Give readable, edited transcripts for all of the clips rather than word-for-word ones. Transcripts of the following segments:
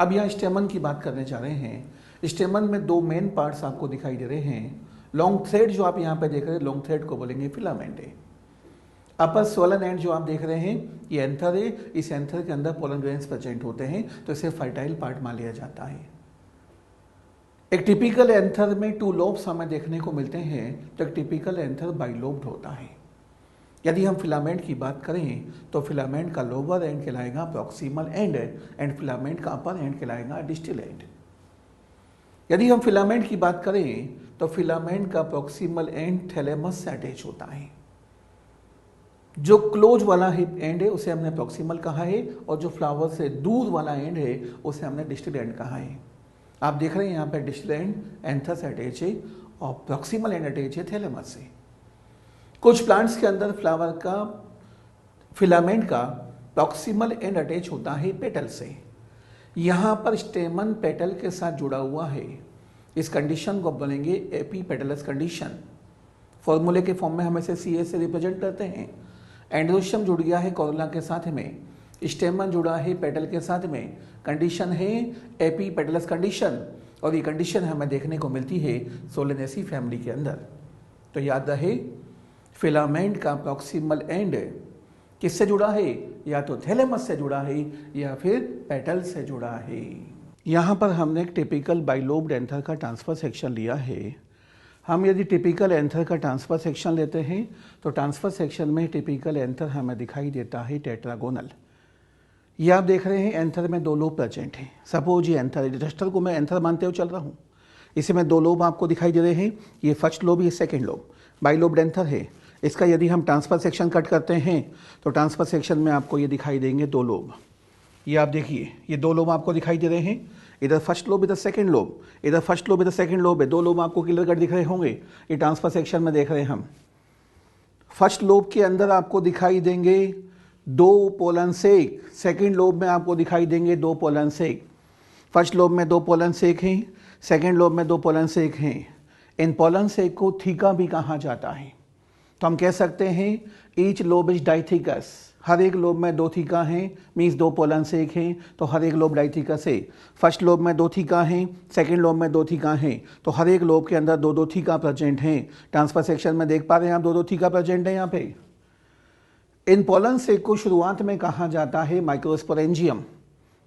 अब यहाँ स्टेमन की बात करने जा रहे हैं। स्टेमन में दो मेन पार्ट्स आपको दिखाई दे रहे हैं। लॉन्ग थ्रेड जो आप यहाँ पे देख रहे हैं, लॉन्ग थ्रेड को बोलेंगे फिलामेंट है। अपर सोलन एंड जो आप देख रहे हैं ये एंथर है। इस एंथर के अंदर पोलन ग्रेन्स प्रेजेंट होते हैं, तो इसे फर्टाइल पार्ट मान लिया जाता है। एक टिपिकल एंथर में टू लोब्स हमें देखने को मिलते हैं, तो एक टिपिकल एंथर बाइलोब्ड होता है। यदि हम फिलामेंट की बात करें तो फिलामेंट का लोअर एंड कहलाएगा प्रॉक्सिमल एंड फिलामेंट का अपर एंड कहलाएगा डिस्टल एंड। यदि हम फिलामेंट की बात करें तो फिलामेंट का प्रॉक्सिमल एंड थैलेमस से अटैच होता है। जो क्लोज वाला एंड है उसे हमने प्रॉक्सिमल कहा है, और जो फ्लावर से दूर वाला एंड है उसे हमने डिस्टल एंड कहा है। आप देख रहे हैं यहाँ पे डिस्टल एंड एंथर से अटैच है और प्रॉक्सिमल एंड अटैच है थैलेमस से। कुछ प्लांट्स के अंदर फ्लावर का फिलामेंट का प्रॉक्सिमल एंड अटैच होता है पेटल से। यहाँ पर स्टेमन पेटल के साथ जुड़ा हुआ है। इस कंडीशन को बोलेंगे एपी पेटलस कंडीशन। फॉर्मूले के फॉर्म में हम इसे सी से रिप्रेजेंट करते हैं। एंड्रोशियम जुड़ गया है कोरोला के साथ में, स्टेमन जुड़ा है पेटल के साथ में। कंडीशन है एपी पेटलस कंडीशन, और ये कंडीशन हमें देखने को मिलती है सोलेनेसी फैमिली के अंदर। तो याद रहे, फिलामेंट का प्रॉक्सिमल एंड किससे जुड़ा है? या तो थैलेमस से जुड़ा है या फिर पेटल से जुड़ा है। यहाँ पर हमने एक टिपिकल बाइलोब्ड एंथर का ट्रांसफर सेक्शन लिया है। हम यदि टिपिकल एंथर का ट्रांसफर सेक्शन लेते हैं तो ट्रांसफर सेक्शन में टिपिकल एंथर हमें दिखाई देता है टेट्रागोनल। ये आप देख रहे हैं एंथर में दो लोब प्रेजेंट हैं। सपोज ये एंथर है, रजिस्टर को मैं एंथर मानते हुए चल रहा हूँ। इसमें दो लोब आपको दिखाई दे रहे हैं, ये फर्स्ट लोब, ये सेकेंड लोब। बाइलोब्ड एंथर है। इसका यदि हम ट्रांसफर सेक्शन कट करते हैं तो ट्रांसफर सेक्शन में आपको ये दिखाई देंगे दो लोब। ये आप देखिए, ये दो लोब आपको दिखाई दे रहे हैं। इधर फर्स्ट लोब, इधर सेकंड लोब, इधर फर्स्ट लोब, इधर सेकंड लोब है। दो लोब आपको क्लियर कट दिख रहे होंगे। ये ट्रांसफर सेक्शन में देख रहे हैं हम। फर्स्ट लोब के अंदर आपको दिखाई देंगे दो पोलन सेक, सेकंड लोब में आपको दिखाई देंगे दो पोलन सेक। फर्स्ट लोब में दो पोलन सेक हैं, सेकंड लोब में दो पोलन सेक हैं। इन पोलन सेक को थीका भी कहा जाता है। तो हम कह सकते हैं ईच लोब इज डाइथिकस। हर एक लोब में दो थीका हैं, मीन्स दो पोलन सेक हैं, तो हर एक लोब डाइथिकस है। फर्स्ट लोब में दो थीका हैं, सेकंड लोब में दो थीका हैं, तो हर एक लोब के अंदर दो दो थीका प्रेजेंट हैं। ट्रांसफर सेक्शन में देख पा रहे हैं आप, दो दो थीका प्रेजेंट है यहाँ पे। इन पोलन सेक को शुरुआत में कहा जाता है माइक्रोस्पोरेंजियम।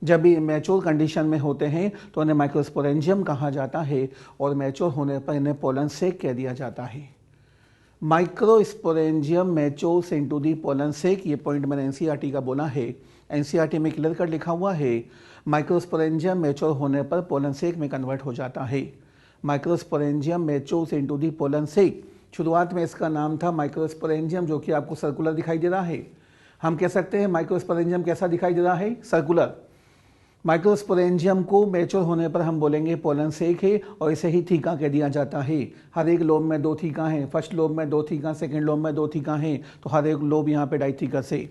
जब भी मैच्योर कंडीशन में होते हैं तो उन्हें माइक्रोस्पोरेंजियम कहा जाता है, और मैच्योर होने पर इन्हें पोलन सेक कह दिया जाता है। Microsporangium matures into the pollen sac, ये पॉइंट मैंने एनसीईआरटी का बोला है। एनसीईआरटी में क्लियर कट लिखा हुआ है, माइक्रोस्पोरेंजियम मैच्योर होने पर पोलन सेक में कन्वर्ट हो जाता है। Microsporangium matures into the pollen sac. शुरुआत में इसका नाम था माइक्रोस्पोरेंजियम, जो कि आपको सर्कुलर दिखाई दे रहा है। हम कह सकते हैं माइक्रोस्पोरेंजियम कैसा दिखाई दे रहा है? सर्कुलर। माइक्रोस्पोरेंजियम को मैच्योर होने पर हम बोलेंगे पोलन सेक है, और इसे ही थीका कह दिया जाता है। हर एक लोब में दो थीका हैं, फर्स्ट लोब में दो थीका, सेकंड लोब में दो थीका हैं, तो हर एक लोब यहाँ पे डाइथिकस है।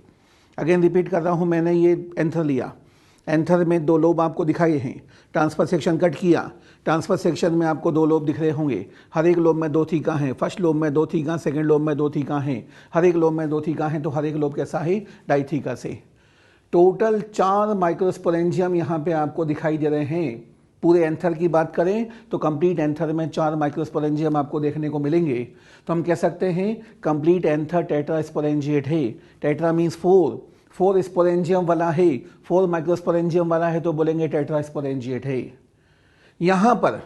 अगेन रिपीट कर रहा हूँ, मैंने ये एंथर लिया। एंथर में दो लोब आपको दिखाए हैं। ट्रांसफर सेक्शन कट किया। ट्रांसफर सेक्शन में आपको दो लोब दिख रहे होंगे। हर एक लोब में दो थीका हैं, फर्स्ट लोब में दो थीका, सेकंड लोब में दो थीका हैं, हर एक लोब में दो थीका हैं, तो हर एक लोब कैसा है? डाइथिकस है। टोटल 4 माइक्रोस्पोरेंजियम यहाँ पे आपको दिखाई दे रहे हैं। पूरे एंथर की बात करें तो कंप्लीट एंथर में 4 माइक्रोस्पोरेंजियम आपको देखने को मिलेंगे। तो हम कह सकते हैं कंप्लीट एंथर टेट्रास्पोरेंजिएट है। टेट्रा मीन्स 4 स्पोरेंजियम वाला है, 4 माइक्रोस्पोरेंजियम वाला है, तो बोलेंगे टेट्रास्पोरेंजिएट है। यहाँ पर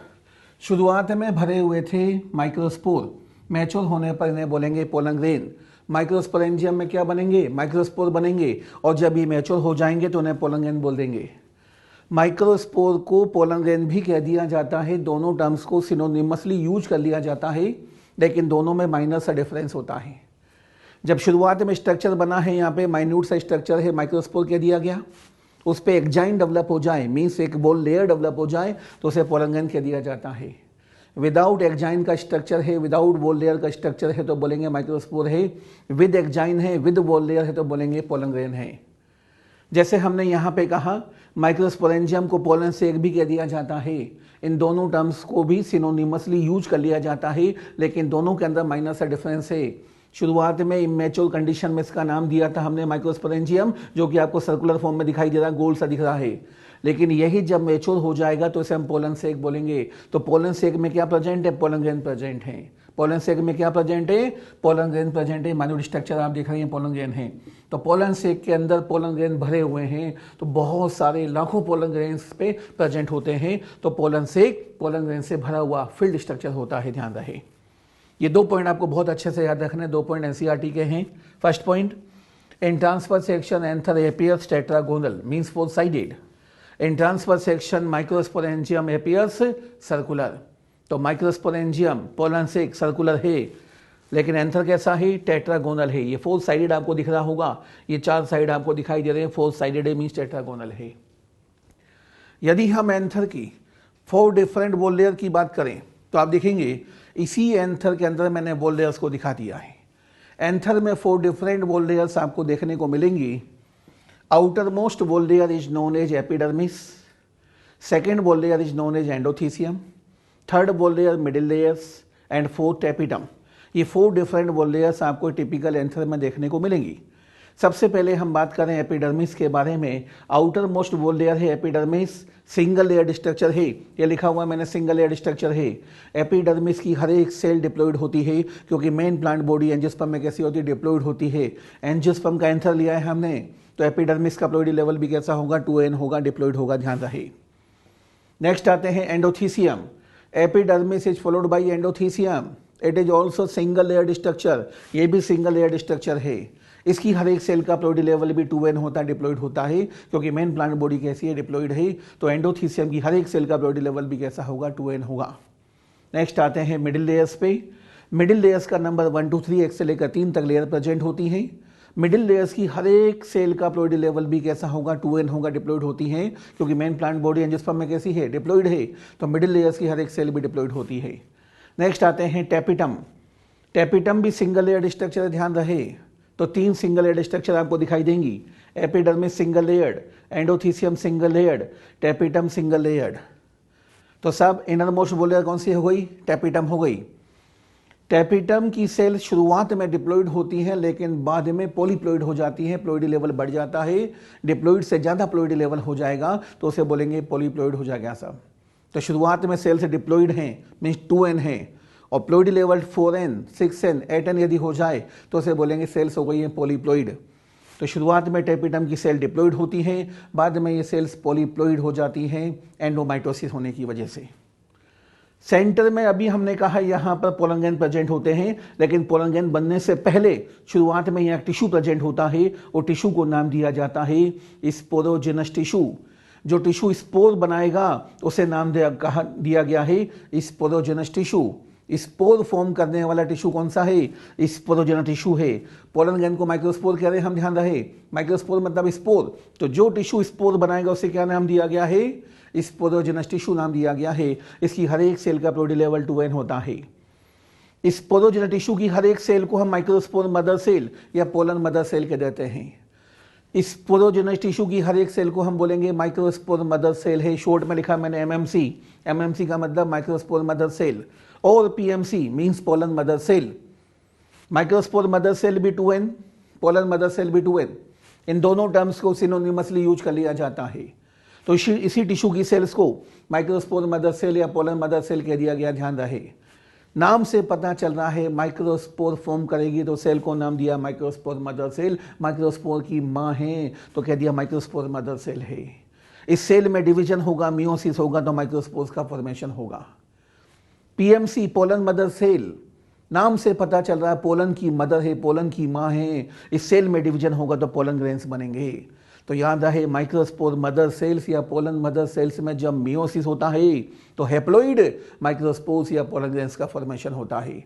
शुरुआत में भरे हुए थे माइक्रोस्पोर, मैच्योर होने पर इन्हें बोलेंगे पोलन ग्रेन। माइक्रोस्पोरेंजियम में क्या बनेंगे? माइक्रोस्पोर बनेंगे, और जब ये मैच्योर हो जाएंगे तो उन्हें पोलन ग्रेन बोल देंगे। माइक्रोस्पोर को पोलन ग्रेन भी कह दिया जाता है। दोनों टर्म्स को सिनोनिमसली यूज कर लिया जाता है, लेकिन दोनों में माइनर सा डिफरेंस होता है। जब शुरुआत में स्ट्रक्चर बना है, यहाँ पे माइन्यूट सा स्ट्रक्चर है, माइक्रोस्पोर कह दिया गया। उस पर एक जाइन डेवलप हो जाए, मीन्स एक बोल लेयर डेवलप हो जाए, तो उसे पोलन ग्रेन कह दिया जाता है। विदाउट एक्जाइन का स्ट्रक्चर है, विदाउट वॉल लेयर का स्ट्रक्चर है, तो बोलेंगे माइक्रोस्पोर है। विद एक्जाइन है, विद वॉल लेयर है, तो बोलेंगे पोलन ग्रेन है। जैसे हमने यहाँ पे कहा माइक्रोस्पोरेंजियम को पोलन सेक भी कह दिया जाता है। इन दोनों टर्म्स को भी सिनोनिमसली यूज कर लिया जाता है, लेकिन दोनों के अंदर माइनर सा डिफरेंस है। शुरुआत में इमेच्योर कंडीशन में इसका नाम दिया था हमने माइक्रोस्पोरेंजियम, जो कि आपको सर्कुलर फॉर्म में दिखाई दे रहा है, गोल सा दिख रहा है। लेकिन यही जब मैच्योर हो जाएगा तो इसे हम पोलन सेक बोलेंगे। तो पोलन सेक में क्या प्रेजेंट है? पोलन ग्रेन प्रेजेंट है। पोलन सेक में क्या प्रेजेंट है? पोलन ग्रेन प्रेजेंट है। माइन्यूट स्ट्रक्चर आप देख रहे हैं पोलन ग्रेन है। तो पोलन सेक के अंदर पोलन ग्रेन भरे हुए हैं, तो बहुत सारे लाखों पोलन ग्रेन्स पे प्रेजेंट होते हैं। तो पोलन सेक पोलन ग्रेन से भरा हुआ फील्ड स्ट्रक्चर होता है, ध्यान रहे। ये 2 पॉइंट आपको बहुत अच्छे से याद रखने, 2 पॉइंट एनसीईआरटी के हैं। First point, in transverse section anther appears tetragonal means four sided. In transfer section microsporangium appears circular. तो माइक्रोस्पोरेंजियम पोलन सेक सर्कुलर है, लेकिन एंथर कैसा है? टेट्रागोनल है। ये 4 साइडेड आपको दिख रहा होगा, ये 4 साइड आपको दिखाई दे रहे हैं, 4 साइडेड है मीन्स टेट्रागोनल है। यदि हम एंथर की 4 डिफरेंट वॉल लेयर की बात करें तो आप देखेंगे इसी एंथर के अंदर मैंने वॉल लेयर्स को दिखा दिया है। एंथर में 4 डिफरेंट वॉल लेयर्स आपको देखने को मिलेंगी। Outer most wall layer is known as epidermis, second wall layer is known as endothecium, third wall layer middle layers and fourth epiderm. ये 4 डिफरेंट वॉल लेयर्स आपको टिपिकल एंथर में देखने को मिलेंगी। सबसे पहले हम बात करें एपिडर्मिस के बारे में। आउटर मोस्ट वॉल लेयर है एपिडर्मिस, सिंगल लेयर्ड स्ट्रक्चर है, ये लिखा हुआ मैंने सिंगल लेयर्ड स्ट्रक्चर है। एपिडर्मिस की हर एक सेल डिप्लॉयड होती है, क्योंकि मेन प्लांट बॉडी एंजियोस्पर्म में कैसी होती है? डिप्लॉयड होती है। एंजियोस्पर्म का एंथर लिया है हमने, तो एपिडर्मिस का प्लॉइडी लेवल भी कैसा होगा? 2n होगा, डिप्लॉयड होगा, ध्यान रहे। नेक्स्ट आते हैं endothecium. Epidermis is followed by endothecium, it is also single layered structure, ये भी सिंगल लेयर्ड स्ट्रक्चर है। इसकी हर एक सेल का प्लॉइडी लेवल भी 2n होता है, डिप्लॉयड होता है, क्योंकि मेन प्लांट बॉडी कैसी है? डिप्लॉयड है। तो एंडोथीसियम की हर एक सेल का प्लॉइडी लेवल भी कैसा होगा? 2n होगा। नेक्स्ट आते हैं मिडिल लेयर्स पे। मिडिल लेयर्स का नंबर 1 2 3 एक से लेकर 3 तक लेयर प्रेजेंट होती हैं। मिडिल लेयर्स की हर एक सेल का प्लॉइडी लेवल भी कैसा होगा? 2n होगा, डिप्लॉयड होती हैं, क्योंकि मेन प्लांट बॉडी एंजियोस्पर्म में कैसी है? डिप्लॉयड है। तो मिडिल लेयर्स की हर एक सेल भी डिप्लॉयड होती है। नेक्स्ट आते हैं टेपिटम। टेपिटम भी सिंगल लेयर्ड स्ट्रक्चर, ध्यान रहे। तो 3 सिंगल लेयर्ड स्ट्रक्चर आपको दिखाई देंगी। Epidermis single layered, endothecium single layered, tapetum single layered. तो सब इनर मोस्ट वॉल लेयर कौन सी हो गई? टेपिटम हो गई। टेपिटम की सेल शुरुआत में डिप्लॉयड होती हैं, लेकिन बाद में पॉलीप्लॉयड हो जाती हैं, प्लॉइडी लेवल बढ़ जाता है। डिप्लॉयड से ज़्यादा प्लॉइडी लेवल हो जाएगा तो उसे बोलेंगे पॉलीप्लॉयड हो जाएगा सब। तो शुरुआत में सेल से डिप्लॉयड हैं मीन्स 2n है, और ploidy level 4n 6n 8n यदि हो जाए तो उसे बोलेंगे सेल्स हो गई हैं पॉलीप्लॉइड। तो शुरुआत में टेपिटम की सेल डिप्लॉयड होती हैं, बाद में ये सेल्स पॉलीप्लॉइड हो जाती हैं एंडोमाइटोसिस होने की वजह से। सेंटर में अभी हमने कहा यहाँ पर पोलन ग्रेन प्रेजेंट होते हैं, लेकिन पोलन ग्रेन बनने से पहले शुरुआत में यहाँ टिश्यू प्रेजेंट होता है, और टिश्यू को नाम दिया जाता है स्पोरोजेनस टिश्यू। जो टिश्यू स्पोर बनाएगा उसे नाम दिया गया है स्पोरोजेनस टिश्यू। स्पोर फॉर्म करने वाला टिश्यू कौन सा है? स्पोरोजेनस टिश्यू है। पोलन ग्रेन को माइक्रोस्पोर कह रहे हैं हम, ध्यान रहे। माइक्रोस्पोर मतलब स्पोर, तो जो टिश्यू स्पोर बनाएगा उसे क्या नाम दिया गया है? स्पोरोजेनस टिश्यू नाम दिया गया है। इसकी हर एक सेल का प्लॉइडी लेवल 2n होता है। स्पोरोजेनस टिश्यू की हर एक सेल को हम माइक्रोस्पोर मदर सेल या पोलन मदर सेल कह देते हैं। स्पोरोजेनस टिश्यू की हर एक सेल को हम बोलेंगे माइक्रोस्पोर मदर सेल है। शॉर्ट में लिखा मैंने MMC। MMC का मतलब माइक्रोस्पोर मदर सेल, और PMC means pollen mother cell. Microspore mother cell भी 2n, पोलन मदर सेल भी 2n। इन दोनों टर्म्स को सिनोनिमसली यूज कर लिया जाता है। तो इसी टिश्यू की सेल्स को माइक्रोस्पोर मदर सेल या पोलन मदर सेल कह दिया गया, ध्यान रहे। नाम से पता चल रहा है माइक्रोस्पोर फॉर्म करेगी तो सेल को नाम दिया माइक्रोस्पोर मदर सेल। माइक्रोस्पोर की माँ है तो कह दिया माइक्रोस्पोर मदर सेल है। इस सेल में डिवीजन होगा, मियोसिस होगा, तो माइक्रोस्पोर्स का फॉर्मेशन होगा। PMC पोलन मदर सेल, नाम से पता चल रहा है पोलन की मदर है, पोलन की माँ है। इस सेल में डिवीजन होगा तो पोलन ग्रेन्स बनेंगे। तो याद रहे माइक्रोस्पोर मदर सेल्स या पोलन मदर सेल्स में जब मियोसिस होता है तो हैप्लॉइड माइक्रोस्पोर्स या पोलन ग्रेन्स का फॉर्मेशन होता है।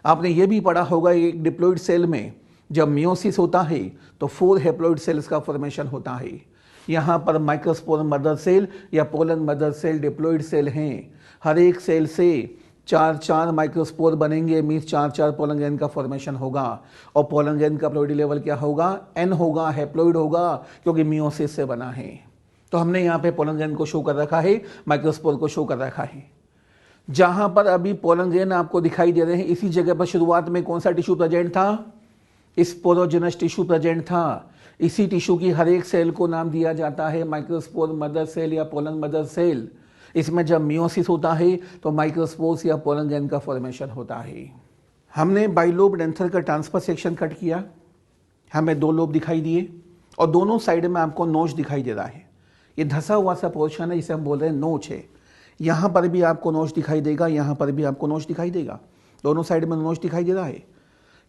आपने ये भी पढ़ा होगा एक डिप्लॉइड सेल में जब मियोसिस होता है तो 4 हैप्लॉइड सेल्स का फॉर्मेशन होता है। यहाँ पर माइक्रोस्पोर मदर सेल या pollen mother cell diploid cell हैं। हर एक सेल से 4 माइक्रोस्पोर बनेंगे, मीन्स 4 पोलन ग्रेन का फॉर्मेशन होगा। और पोलन ग्रेन का प्लॉइडी लेवल क्या होगा? n होगा, हैप्लॉइड होगा, क्योंकि मियोसिस से बना है। तो हमने यहाँ पे पोलन ग्रेन को शो कर रखा है, माइक्रोस्पोर को शो कर रखा है। जहाँ पर अभी पोलन ग्रेन आपको दिखाई दे रहे हैं, इसी जगह पर शुरुआत में कौन सा टिश्यू प्रेजेंट था? स्पोरोजेनस टिश्यू प्रेजेंट था। इसी टिश्यू की हर एक सेल को नाम दिया जाता है माइक्रोस्पोर मदर सेल या पोलन मदर सेल। इसमें जब मियोसिस होता है तो माइक्रोस्पोर्स या पोलन ग्रैंड का फॉर्मेशन होता है। हमने बाइलोब एंथर का ट्रांसफर सेक्शन कट किया, हमें 2 लोब दिखाई दिए और दोनों साइड में आपको नोच दिखाई दे रहा है। ये धसा हुआ सा पोर्शन है जिसे हम बोल रहे हैं नोच है। यहाँ पर भी आपको नोच दिखाई देगा, यहाँ पर भी आपको नोच दिखाई देगा, दोनों साइड में नोच दिखाई दे रहा है।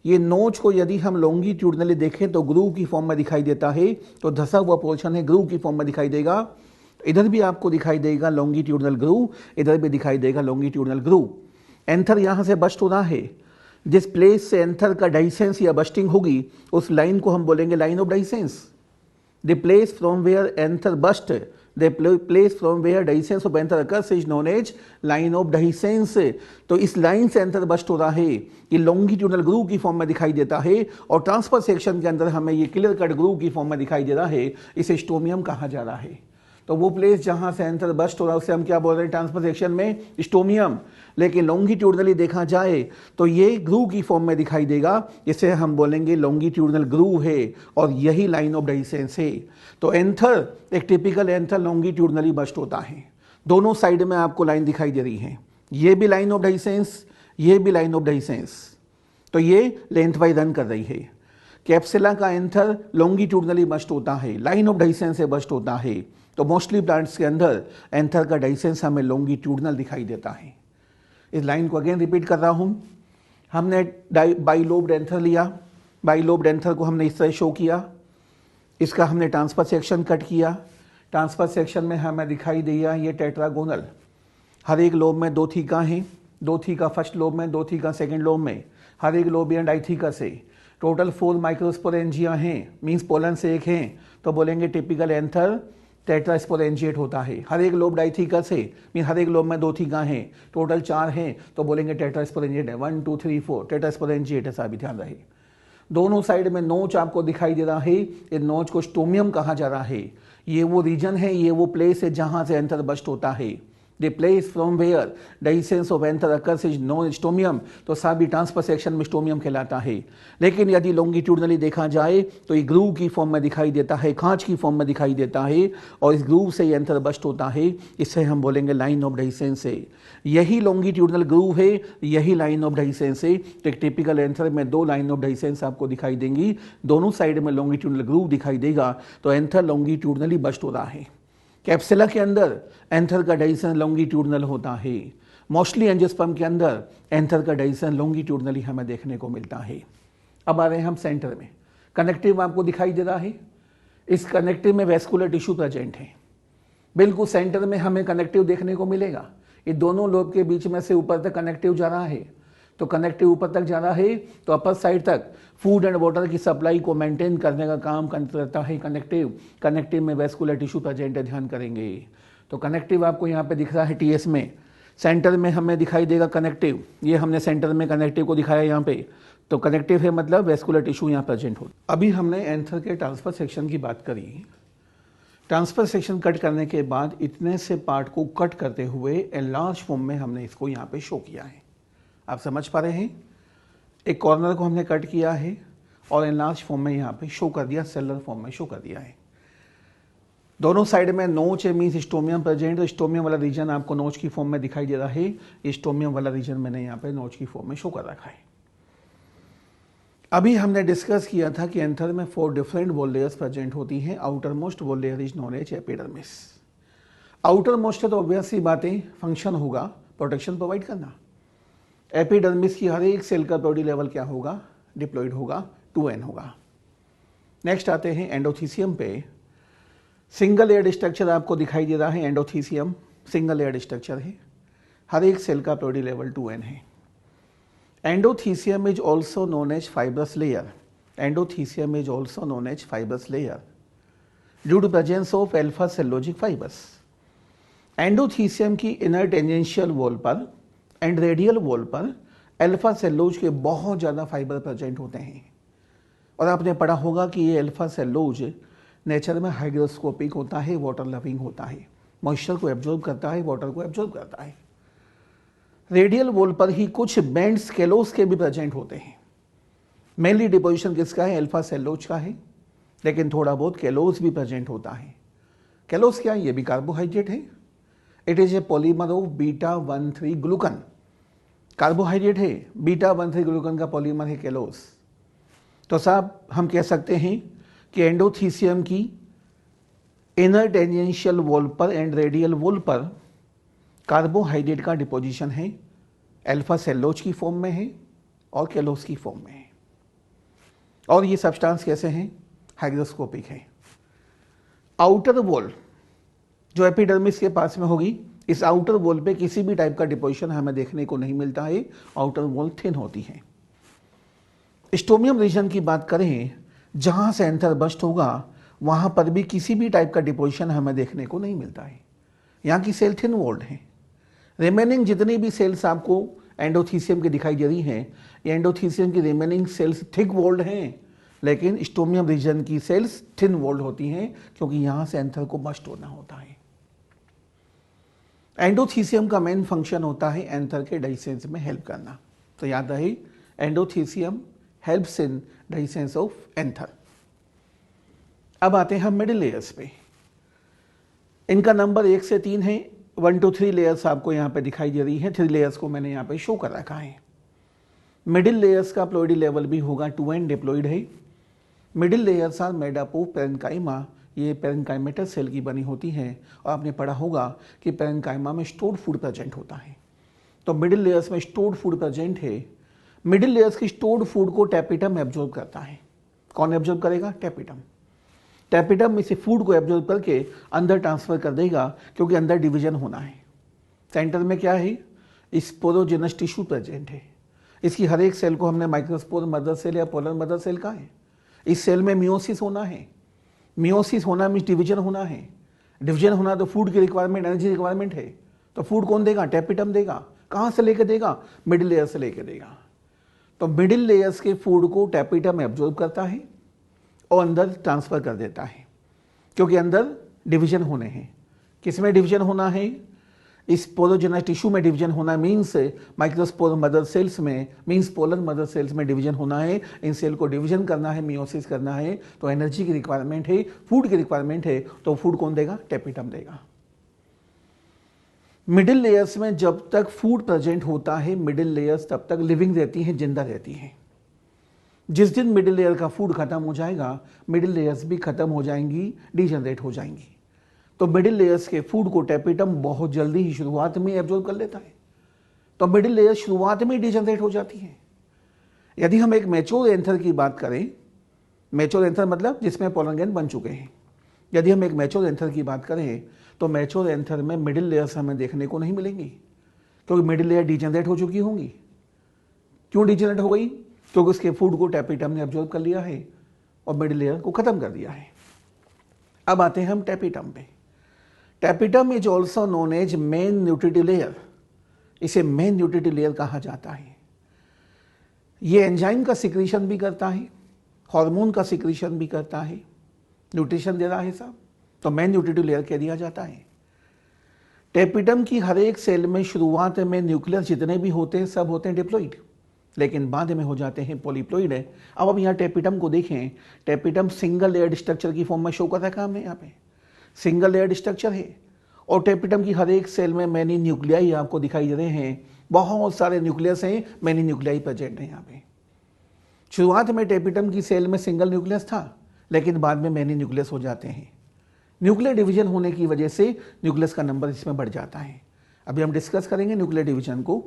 ये नोच को यदि हम लॉन्गिट्यूडनली देखें तो ग्रूव की फॉर्म में दिखाई देता है, तो धसा हुआ पोर्शन है ग्रूव की फॉर्म में दिखाई देगा। इधर भी आपको दिखाई देगा लॉन्गिट्यूडनल ग्रूव, इधर भी दिखाई देगा लॉन्गिट्यूडनल ग्रूव। एंथर यहाँ से बस्ट हो रहा है, जिस प्लेस से एंथर का डाइसेंस या बस्टिंग होगी उस लाइन को हम बोलेंगे line of dehiscence. The place from where anther burst, the place from where dehiscence of anther occurs is known as line of dehiscence. तो इस लाइन से एंथर बस्ट हो रहा है, ये लॉन्गिट्यूडनल ग्रूव की फॉर्म में दिखाई देता है और ट्रांसफर सेक्शन के अंदर हमें ये क्लियर कट ग्रूव की फॉर्म में दिखाई दे रहा है। इसे स्टोमियम कहा जा रहा है। तो वो प्लेस जहां से एंथर बस्ट हो रहा है उसे हम क्या बोल रहे हैं ट्रांसफर सेक्शन में स्टोमियम। लेकिन लॉन्गिट्यूडनली देखा जाए तो ये ग्रूव की फॉर्म में दिखाई देगा, इसे हम बोलेंगे लॉन्गिट्यूडनल ग्रूव है और यही लाइन ऑफ डाइसेंस है। तो एंथर, एक टिपिकल एंथर लॉन्गिट्यूडनली बस्ट होता है। दोनों साइड में आपको लाइन दिखाई दे रही है, ये भी लाइन ऑफ डाइसेंस, ये भी लाइन ऑफ डाइसेंस। तो ये लेंथ वाइज रन कर रही है। कैप्सुला का एंथर लॉन्गिट्यूडनली बस्ट होता है, लाइन ऑफ डाइसेंस से बस्ट होता है। तो मोस्टली प्लांट्स के अंदर एंथर का डाइसेंस हमें लॉन्गिट्यूडनल दिखाई देता है। इस लाइन को अगेन रिपीट कर रहा हूं। हमने बाइलोब्ड एंथर लिया, बाइलोब्ड एंथर को हमने इस तरह शो किया, इसका हमने ट्रांसफर सेक्शन कट किया। ट्रांसफर सेक्शन में हमें दिखाई दिया ये टेट्रागोनल, हर एक लोब में 2 थीका हैं, 2 थीका फर्स्ट लोब में, 2 थीका सेकेंड लोब में, हर एक लोब एंड डाइथीका से टोटल 4 माइक्रोस्पोरेंजिया हैं, मीन्स पोलन से 1 हैं। तो बोलेंगे टिपिकल एंथर टेट्रास्पोरेंजिएट होता है। हर एक लोब डाइथीका से, मीन हर एक लोब में 2 थीका हैं, टोटल 4 हैं, तो बोलेंगे टेट्रास्पोरेंजिएट है। 1 2 3 4 टेट्रास्पोरेंजिएट, ऐसा भी ध्यान रहे। दोनों साइड में नोच आपको दिखाई दे रहा है, ये नोच को स्टोमियम कहा जा रहा है। ये वो रीजन है, ये वो प्लेस है जहां से एंथर बस्ट होता है। The place from where dehiscence of anther occurs is known stomium. तो सभी ट्रांसफर सेक्शन में स्टोमियम कहलाता है। लेकिन यदि लॉन्गिट्यूडनली देखा जाए तो ये ग्रूव की फॉर्म में दिखाई देता है, खांच की फॉर्म में दिखाई देता है और इस ग्रूव से एंथर बस्ट होता है। इससे हम बोलेंगे लाइन ऑफ डाइसेंस है। यही लॉन्गिट्यूडनल ग्रूव है, यही लाइन ऑफ डाइसेंस है। तो एक टिपिकल एंथर में 2 लाइन ऑफ डाइसेंस आपको दिखाई देंगी, दोनों साइड में लॉन्गिट्यूडनल ग्रूव दिखाई देगा। तो एंथर लॉन्गिट्यूडनली बस्ट हो रहा है। कैप्सुला के अंदर एंथर का डाइसेंस लॉन्गिट्यूडनल होता है। मोस्टली एंजियोस्पर्म के अंदर एंथर का डाइसेंस लॉन्गिट्यूडनली हमें देखने को मिलता है। अब आ रहे हैं हम सेंटर में। कनेक्टिव आपको दिखाई दे रहा है, इस कनेक्टिव में वेस्कुलर टिश्यू प्रेजेंट है। बिल्कुल सेंटर में हमें कनेक्टिव देखने को मिलेगा। ये दोनों लोब के बीच में से ऊपर तक कनेक्टिव जा रहा है। तो कनेक्टिव ऊपर तक जा रहा है तो अपर साइड तक फूड एंड वाटर की सप्लाई को मेंटेन करने का काम करता है कनेक्टिव। कनेक्टिव में वेस्कुलर टिश्यू प्रेजेंट है, ध्यान करेंगे। तो कनेक्टिव आपको यहाँ पे दिख रहा है टीएस में, सेंटर में हमें दिखाई देगा कनेक्टिव। ये हमने सेंटर में कनेक्टिव को दिखाया यहाँ पे। तो कनेक्टिव है मतलब वेस्कुलर टिश्यू यहाँ प्रेजेंट हो। अभी हमने एंथर के ट्रांसफर सेक्शन की बात करी। ट्रांसफर सेक्शन कट करने के बाद इतने से पार्ट को कट करते हुए एनलार्ज फॉर्म में हमने इसको यहाँ पे शो किया है। आप समझ पा रहे हैं, एक कॉर्नर को हमने कट किया है और एनलार्ज फॉर्म में यहाँ पे शो कर दिया, सेलुलर फॉर्म में शो कर दिया है। दोनों साइड में नोच है, मीन्स स्टोमियम प्रेजेंट। तो स्टोमियम वाला रीजन आपको नोच की फॉर्म में दिखाई दे रहा है। स्टोमियम वाला रीजन मैंने यहाँ पे नोच की फॉर्म में शो कर रखा है। अभी हमने डिस्कस किया था कि एंथर में 4 डिफरेंट वॉल लेयर्स प्रेजेंट होती हैं। Outer most wall layer is known as epidermis. Outer most है तो ऑब्वियस सी बातें फंक्शन होगा प्रोटेक्शन प्रोवाइड करना। एपिडर्मिस की हर एक सेल का बॉडी लेवल क्या होगा, डिप्लॉयड होगा, 2n होगा। नेक्स्ट आते हैं एंडोथीसियम पे। सिंगल लेयर्ड स्ट्रक्चर आपको दिखाई दे रहा है। एंडोथीसियम सिंगल लेयर्ड स्ट्रक्चर है, हर एक सेल का बॉडी लेवल 2n है। Endothecium is also known as fibrous layer. Endothecium is also known as fibrous layer due to presence of alpha cellulosic fibres. Endothecium की inner tangential wall पर and radial wall पर alpha cellulose के बहुत ज़्यादा fibre present होते हैं। और आपने पढ़ा होगा कि ये अल्फा सेलोज नेचर में हाइग्रोस्कोपिक होता है, वाटर लविंग होता है, मॉइस्चर को एब्जॉर्ब करता है, वाटर को एब्जॉर्ब करता है। रेडियल वॉल पर ही कुछ बैंड स्केलोस के भी प्रेजेंट होते हैं। मेनली डिपोजिशन किसका है, अल्फा सेलोज का है। लेकिन थोड़ा बहुत कैलोस भी प्रेजेंट होता है। कैलोस क्या है? ये भी कार्बोहाइड्रेट है। It is a polymer of β13 glucan. Carbohydrate है, β13 ग्लूकन का पॉलीमर है कैलोस। तो साहब हम कह सकते हैं कि एंडोथीसियम की इनर टेंजेंशियल वॉल पर एंड रेडियल वॉल पर कार्बोहाइड्रेट का डिपोजिशन है, अल्फा सेलोज की फॉर्म में है और कैलोस की फॉर्म में है। और ये सब्सटेंस कैसे हैं? हाइग्रोस्कोपिक है। आउटर वॉल जो एपिडर्मिस के पास में होगी, इस आउटर वॉल पे किसी भी टाइप का डिपोजिशन हमें देखने को नहीं मिलता है। आउटर वॉल थिन होती है। स्टोमियम रीजन की बात करें, जहां से एंथर बस्ट होगा वहां पर भी किसी भी टाइप का डिपोजिशन हमें देखने को नहीं मिलता है। यहाँ की सेल थिन वॉल्ड है। रिमेनिंग जितनी भी सेल्स आपको एंडोथीसियम की दिखाई दे रही हैं, ये एंडोथीसियम की रिमेनिंग सेल्स थिक वॉल्ड हैं, लेकिन स्टोमियम रीजन की सेल्स थिन वॉल्ड होती हैं, क्योंकि यहां से एंथर को बस्ट होना होता है। एंडोथीसियम का मेन फंक्शन होता है एंथर के डाइसेंस में हेल्प करना। तो याद रहे, endothecium helps in dehiscence of anther. अब आते हैं हम मिडिल लेयर्स पे। इनका नंबर 1 से 3 है। 1 to 3 लेयर्स आपको यहाँ पे दिखाई दे रही है। 3 लेयर्स को मैंने यहाँ पे शो कर रखा है। मिडिल लेयर्स का प्लोइडी लेवल भी होगा 2n डिप्लॉइड है। Middle layers are made up of parenchyma. ये पेरेन्काइमेटस सेल की बनी होती हैं और आपने पढ़ा होगा कि पेरेन्काइमा में स्टोर्ड फूड प्रेजेंट होता है। तो मिडिल लेयर्स में स्टोर्ड फूड प्रेजेंट है। मिडिल लेयर्स की स्टोर्ड फूड को टैपिटम एब्जॉर्ब करता है। कौन एब्जॉर्ब करेगा? टैपिटम। टैपिटम इसे फूड को एब्जॉर्ब करके अंदर ट्रांसफर कर देगा, क्योंकि अंदर डिवीजन होना है। सेंटर में क्या है? स्पोरोजेनस टिश्यू प्रेजेंट है। इसकी हर एक सेल को हमने माइक्रोस्पोर मदर सेल या पोलर मदर सेल कहा है। इस सेल में मियोसिस होना है। मियोसिस होना मीन्स डिवीजन होना है। डिवीजन होना तो फूड की रिक्वायरमेंट, एनर्जी रिक्वायरमेंट है। तो फूड कौन देगा? टैपिटम देगा। कहाँ से लेके देगा? मिडिल लेयर से लेके देगा। तो मिडिल लेयर्स के फूड को टैपिटम एब्जॉर्ब करता है और अंदर ट्रांसफर कर देता है, क्योंकि अंदर डिवीजन होने हैं। किसमें डिवीजन होना है? इस पोलोजेनस टिश्यू में डिवीजन होना मीन्स माइक्रोस्पोर मदर सेल्स में, मीन्स पोलर मदर सेल्स में डिवीजन होना है। इन सेल को डिवीजन करना है, मियोसिस करना है। तो एनर्जी की रिक्वायरमेंट है, फूड की रिक्वायरमेंट है। तो फूड कौन देगा? टैपिटम देगा। मिडिल लेयर्स में जब तक फूड प्रेजेंट होता है, मिडिल लेयर्स तब तक लिविंग रहती हैं, जिंदा रहती हैं। जिस दिन मिडिल लेयर का फूड खत्म हो जाएगा, मिडिल लेयर्स भी खत्म हो जाएंगी, डिजनरेट हो जाएंगी। तो मिडिल लेयर्स के फूड को टैपिटम बहुत जल्दी ही शुरुआत में एब्जॉर्ब कर लेता है। तो मिडिल लेयर शुरुआत में डिजनरेट हो जाती है। यदि हम एक मैच्योर एंथर की बात करें, मैच्योर एंथर मतलब जिसमें पोलन ग्रैंड बन चुके हैं, यदि हम एक मैच्योर एंथर की बात करें तो मैच्योर एंथर में मिडिल लेयर्स हमें देखने को नहीं मिलेंगी, क्योंकि मिडिल लेयर डिजनरेट हो चुकी होंगी। क्यों डिजनरेट हो गई? क्योंकि उसके फूड को टैपिटम ने एब्जॉर्ब कर लिया है और मिडिल लेयर को खत्म कर दिया है। अब आते हैं हम टैपिटम पे। Tapetum is also known as main nutritive layer. इसे मेन न्यूट्रिटिव लेयर कहा जाता है। ये एंजाइम का सिक्रीशन भी करता है, हार्मोन का सिक्रीशन भी करता है, न्यूट्रिशन दे रहा है साहब। तो मेन न्यूट्रिटिव लेयर कह दिया जाता है। टैपिटम की हर एक सेल में शुरुआत में न्यूक्लियस जितने भी होते हैं सब होते हैं डिप्लॉइड, लेकिन बाद में हो जाते हैं पॉलीप्लॉइड है। अब यहाँ टैपिटम को देखें, टैपिटम सिंगल लेयर्ड स्ट्रक्चर की फॉर्म में शो कर रखा है। यहाँ पे सिंगल लेयर्ड स्ट्रक्चर है और टैपिटम की हर एक सेल में मैनी न्यूक्लियाई आपको दिखाई दे रहे हैं। बहुत सारे न्यूक्लियस हैं, मैनी न्यूक्लियाई प्रेजेंट है यहाँ पे। शुरुआत में टैपिटम की सेल में सिंगल न्यूक्लियस था, लेकिन बाद में मैनी न्यूक्लियस हो जाते हैं। न्यूक्लियर डिवीजन होने की वजह से न्यूक्लियस का नंबर इसमें बढ़ जाता है। अभी हम डिस्कस करेंगे न्यूक्लियर डिवीजन को।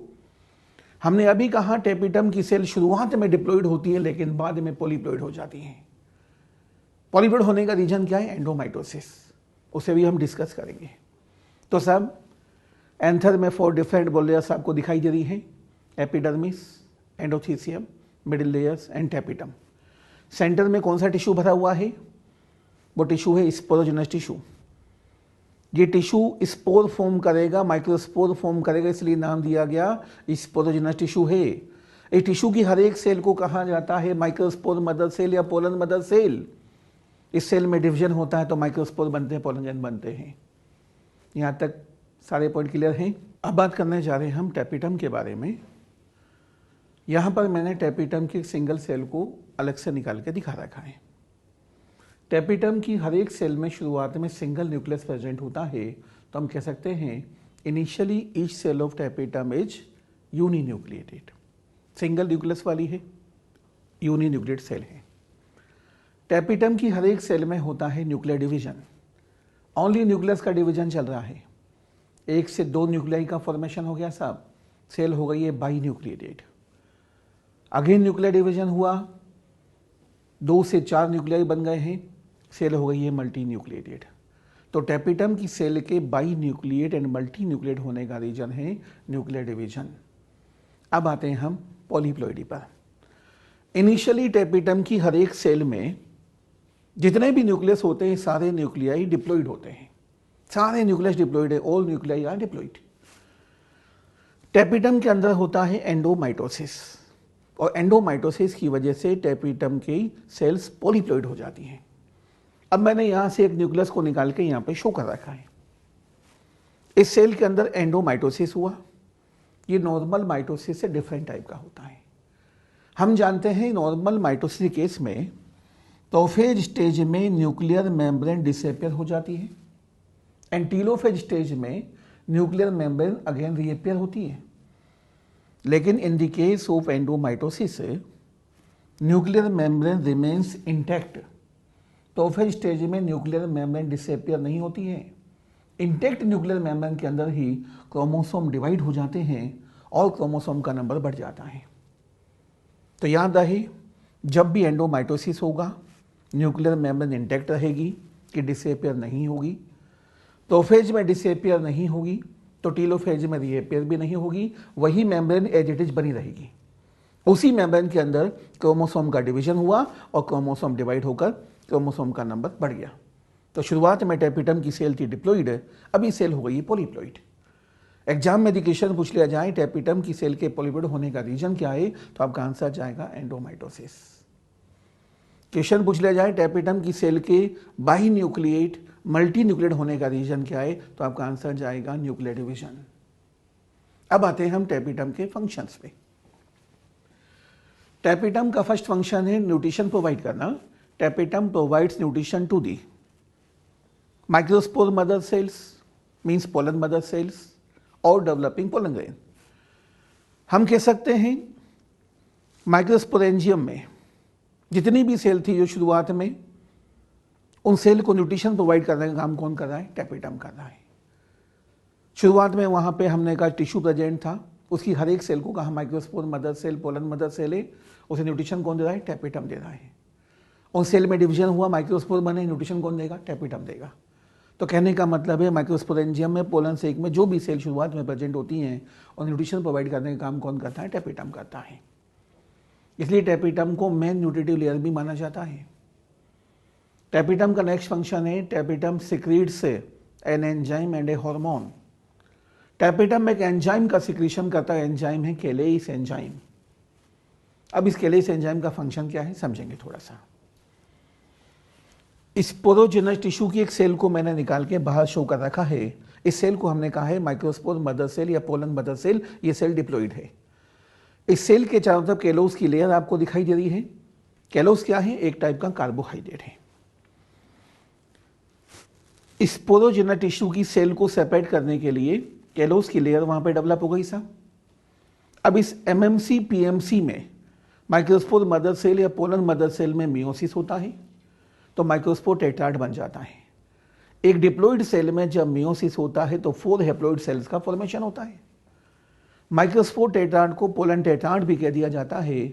हमने अभी कहा टैपिटम की सेल शुरुआत में डिप्लॉइड होती है, लेकिन बाद में पॉलीप्लॉइड हो जाती है। पॉलीप्लॉइड होने का रीजन क्या है? एंडोमाइटोसिस। उसे भी हम डिस्कस करेंगे। तो सब एंथर में 4 डिफरेंट बॉल लेयर्स आपको दिखाई दे रही हैं, epidermis, endothecium, middle layers and tapetum. Centre में कौन सा टिश्यू भरा हुआ है? वो टिश्यू है स्पोरोजेनस टिश्यू। ये टिश्यू स्पोर फॉर्म करेगा, माइक्रोस्पोर फॉर्म करेगा, इसलिए नाम दिया गया स्पोरोजेनस टिश्यू है। इस टिश्यू की हर एक सेल को कहा जाता है माइक्रोस्पोर मदर सेल या पोलन मदर सेल। इस सेल में डिवीजन होता है तो माइक्रोस्पोर बनते हैं, पोलन बनते हैं। यहाँ तक सारे पॉइंट क्लियर हैं। अब बात करने जा रहे हैं हम टैपिटम के बारे में। यहाँ पर मैंने टैपिटम की सिंगल सेल को अलग से निकाल के दिखा रखा है। टेपिटम की हर एक सेल में शुरुआत में सिंगल न्यूक्लियस प्रेजेंट होता है, तो हम कह सकते हैं initially each cell of tapetum is uninucleated. Single nucleus वाली है, यूनिन्यूक्लिएट सेल है। टेपिटम की हर एक सेल में होता है न्यूक्लियर डिवीजन। ओनली न्यूक्लियस का डिवीजन चल रहा है, एक से दो न्यूक्लियाई का फॉर्मेशन हो गया साहब, सेल हो गई है by nucleated. Again nuclear division हुआ, दो से चार न्यूक्लियाई बन गए हैं, सेल हो गई है मल्टी न्यूक्लिएटेड। तो टेपिटम की सेल के by nucleate and multi nucleate होने का रीजन है न्यूक्लियर डिवीजन। अब आते हैं हम पॉलीप्लॉइडी पर। इनिशियली टेपिटम की हर एक सेल में जितने भी न्यूक्लियस होते हैं सारे न्यूक्लियाई डिप्लॉइड होते हैं, सारे न्यूक्लियस डिप्लॉइड है, all nuclei are diploid. Tapetum के अंदर होता है एंडोमाइटोसिस, और एंडोमाइटोसिस की वजह से टेपिटम की सेल्स पॉलीप्लॉइड हो जाती हैं। अब मैंने यहां से एक न्यूक्लियस को निकाल के यहां पे शो कर रखा है। इस सेल के अंदर एंडोमाइटोसिस हुआ, ये नॉर्मल माइटोसिस से डिफरेंट टाइप का होता है। हम जानते हैं नॉर्मल माइटोसिस केस में प्रोफेज स्टेज में न्यूक्लियर मेम्ब्रेन डिसअपियर हो जाती है, एंड टीलोफेज स्टेज में न्यूक्लियर मेम्ब्रेन अगेन रीअपियर होती है। लेकिन in the case of एंडोमाइटोसिस nuclear membrane remains intact. Prophase stage में न्यूक्लियर मेम्ब्रेन डिसअपियर नहीं होती है, इंटैक्ट न्यूक्लियर मेम्ब्रेन के अंदर ही क्रोमोसोम डिवाइड हो जाते हैं और क्रोमोसोम का नंबर बढ़ जाता है। तो याद रहे, जब भी एंडोमाइटोसिस होगा न्यूक्लियर मेम्ब्रेन इंटैक्ट रहेगी कि डिसअपियर नहीं होगी, प्रोफेज में डिसअपियर नहीं होगी तो टीलोफेज में रीअपियर भी नहीं होगी, वही मेम्ब्रेन एज इट इज बनी रहेगी। उसी मेम्ब्रेन के अंदर क्रोमोसोम का डिवीजन हुआ और क्रोमोसोम डिवाइड होकर क्रोमोसोम का नंबर बढ़ गया। तो शुरुआत में टेपिटम की सेल थी डिप्लॉइड, अभी सेल हो गई पॉलीप्लॉइड। एग्जाम में यदि क्वेश्चन पूछ लिया जाए टेपिटम की सेल के पॉलीप्लॉइड होने का रीजन क्या है, तो आपका आंसर जाएगा एंडोमाइटोसिस। क्वेश्चन पूछ लिया जाए टेपिटम की सेल के बाई न्यूक्लिएट मल्टी न्यूक्लिएट होने का रीजन क्या है, तो आपका आंसर जाएगा न्यूक्लियर डिवीजन। अब आते हैं हम टेपिटम के फंक्शंस पे। टेपिटम का फर्स्ट फंक्शन है न्यूट्रिशन प्रोवाइड करना। Tapetum provides nutrition to the microspore mother cells, means pollen mother cells और डेवलपिंग पोलन ग्रेन। हम कह सकते हैं माइक्रोस्पोरेंजियम में जितनी भी सेल थी जो शुरुआत में, उन सेल को न्यूट्रिशन प्रोवाइड करने का काम कौन कर रहा है, टेपिटम कर रहा है। शुरुआत में वहां पे हमने कहा टिश्यू प्रेजेंट था, उसकी हर एक सेल को कहा microspore mother cell, pollen mother cell है, उसे न्यूट्रिशन कौन दे रहा है, टेपिटम दे रहा है। उन सेल में डिवीजन हुआ, माइक्रोस्पोर बने, न्यूट्रिशन कौन देगा, टेपिटम देगा। तो कहने का मतलब है माइक्रोस्पोरेंजियम में पोलन सेक में जो भी सेल शुरुआत में प्रेजेंट होती हैं और न्यूट्रिशन प्रोवाइड करने का काम कौन करता है, टेपिटम करता है। इसलिए टेपिटम को मेन न्यूट्रिटिव लेयर भी माना जाता है। टेपिटम का नेक्स्ट फंक्शन है tapetum secretes an enzyme and A hormone. Tapetum एक एंजाइम का सिक्रीशन करता है, एंजाइम है केलेस एंजाइम। अब इस केलेस एंजाइम का फंक्शन क्या है समझेंगे थोड़ा सा। इस पोरोजेनस टिश्यू की एक सेल को मैंने निकाल के बाहर शो कर रखा है। इस सेल को हमने कहा है माइक्रोस्पोर मदर सेल या पोलन मदर सेल। ये सेल डिप्लॉइड है। इस सेल के चारों तरफ केलोस की लेयर आपको दिखाई दे रही है। केलोस क्या है, एक टाइप का कार्बोहाइड्रेट है। इस पोरोजेनस टिश्यू की सेल को सेपरेट करने के लिए केलोस की लेयर वहां पे डेवलप हो गई साहब। अब इस एमएमसी पीएमसी में माइक्रोस्पोर मदर सेल या पोलन मदर सेल में मियोसिस होता है तो माइक्रोस्पोर टेट्राड बन जाता है। एक डिप्लॉइड सेल में जब मियोसिस होता है तो 4 हैप्लॉइड सेल्स का फॉर्मेशन होता है। माइक्रोस्पोर टेट्राड को पोलन टेट्राड भी कह दिया जाता है।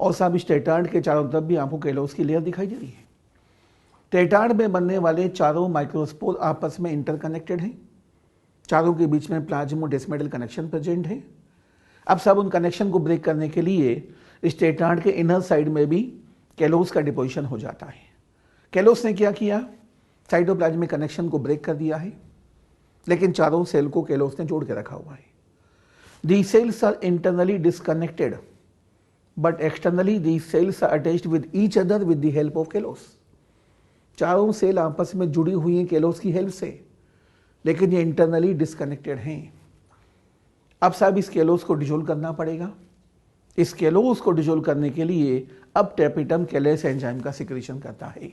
और साहब इस टेट्राड के चारों तरफ भी आपको केलोस की लेयर दिखाई दे रही है। टेट्राड में बनने वाले चारों माइक्रोस्पोर आपस में इंटरकनेक्टेड हैं। चारों के बीच में प्लाज्मोडेस्मेटल कनेक्शन प्रेजेंट है। अब सब उन कनेक्शन को ब्रेक करने के लिए इस टेट्राड के इनर साइड में भी केलोस का डिपोजिशन हो जाता है। केलोस ने क्या किया, साइटोप्लाज्मिक कनेक्शन को ब्रेक कर दिया है, लेकिन चारों सेल को केलोस ने जोड़ के रखा हुआ है। These cells are internally disconnected, but externally these cells are attached with each other with the help of केलोस। चारों सेल आपस में जुड़ी हुई हैं केलोस की हेल्प से, लेकिन ये इंटरनली डिस्कनेक्टेड हैं। अब साहब इस केलोस को डिजोल्व करना पड़ेगा। इस केलोस को डिजोल्व करने के लिए अब टेपिटम केलेस एंजाइम का सिक्रीशन करता है।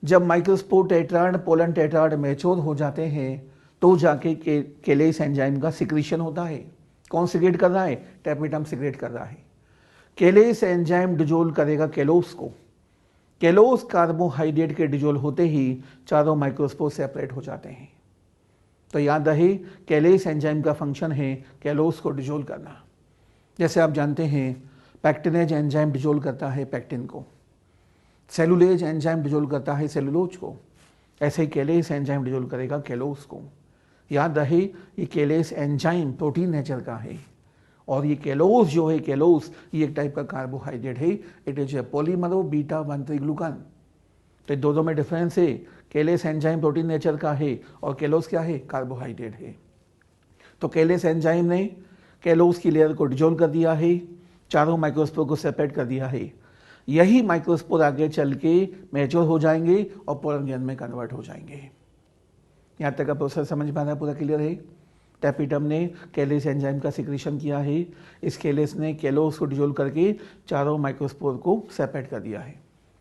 जब microspore tetrad pollen tetrad mature हो जाते हैं तो जाके केलेस एंजाइम का सिक्रीशन होता है। कौन सिक्रेट कर रहा है? टैपिटम सिक्रेट कर रहा है। केलेस एंजाइम डिजोल्व करेगा केलोस को। केलोस कार्बोहाइड्रेट के डिजोल्व होते ही चारों माइक्रोस्पोर सेपरेट हो जाते हैं। तो याद रहे केलेस एंजाइम का फंक्शन है केलोस को डिजोल्व करना। जैसे आप जानते हैं पैक्टिनेज एंजाइम डिजोल्व करता है पैक्टिन को, सेलुलेज एंजाइम डिजोल्व करता है सेलुलोज को, ऐसे ही केलेस एंजाइम डिजोल्व करेगा केलोस को। याद रहे ये केलेस एंजाइम प्रोटीन नेचर का है और ये केलोस जो है केलोस ये एक टाइप का कार्बोहाइड्रेट है। It is a polymer of beta 1 3-ग्लूकान। तो दोनों में डिफरेंस है। केलेस एंजाइम प्रोटीन नेचर का है और केलोस क्या है? कार्बोहाइड्रेट है। तो केलेस एंजाइम ने केलोस की लेयर को डिजोल्व कर दिया है, चारों माइक्रोस्पोर को सेपरेट कर दिया है। यही माइक्रोस्पोर आगे चल के मैच्योर हो जाएंगे और पोलन ग्रैन में कन्वर्ट हो जाएंगे। यहाँ तक का प्रोसेस समझ में आ रहा है? पूरा क्लियर है? टैपिटम ने केलेस एंजाइम का सिक्रीशन किया है, इस केलेस ने केलोस को डिजोल्व करके चारों माइक्रोस्पोर को सेपरेट कर दिया है।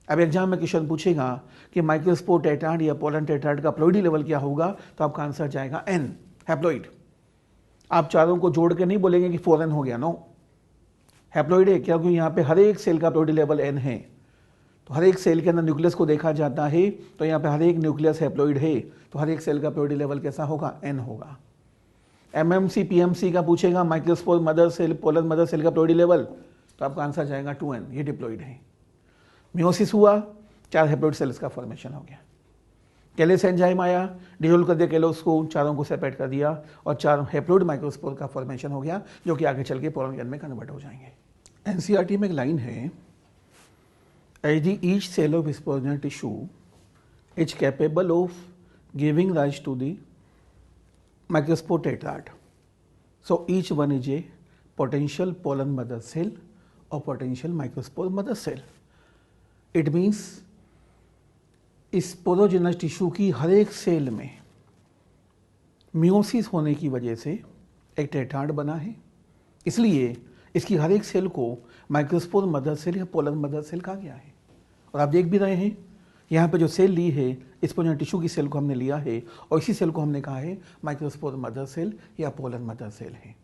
अब एग्जाम में क्वेश्चन पूछेगा कि माइक्रोस्पोर टेट्राड या पोलन टेट्राड का हैप्लॉइडी लेवल क्या होगा, तो आपका आंसर जाएगा N, हैप्लॉइड। आप चारों को जोड़ के नहीं बोलेंगे कि 4N हो गया, नो, हैप्लॉइड है, क्योंकि यहाँ पे हर एक सेल का हैप्लॉइडी लेवल N है। तो हर एक सेल के अंदर न्यूक्लियस को देखा जाता है, तो यहाँ पे हर एक न्यूक्लियस हैप्लॉइड है, तो हर एक सेल का हैप्लॉइडी लेवल कैसा होगा? N होगा। MMC PMC का पूछेगा microspore mother cell pollen mother cell का हैप्लॉइडी लेवल, तो आपका आंसर जाएगा 2N, ये डिप्लॉइड है। मियोसिस हुआ, 4 हैप्लॉइड सेल्स का फॉर्मेशन हो गया। केलेस एंजाइम आया, डिजोल्व कर दिया केलोस को, चारों को सेपरेट कर दिया और 4 हैप्लॉइड माइक्रोस्पोर का फॉर्मेशन हो गया, जो कि आगे चल के पोलन ग्रैन में कन्वर्ट हो जाएंगे। NCERT में एक लाइन है, as the each cell of sponginal tissue is capable of giving rise to the microspore tetrad. So each one is a potential pollen mother cell or potential microspore mother cell. It means sporogenous tissue की हर एक cell में meiosis होने की वजह से एक tetrad बना है, इसलिए इसकी हर एक सेल को माइक्रोस्पोर मदर सेल या पोलन मदर सेल कहा गया है। और आप देख भी रहे हैं यहाँ पे जो सेल ली है स्पोरोजेनस टिश्यू की सेल को हमने लिया है और इसी सेल को हमने कहा है माइक्रोस्पोर मदर सेल या पोलन मदर सेल है।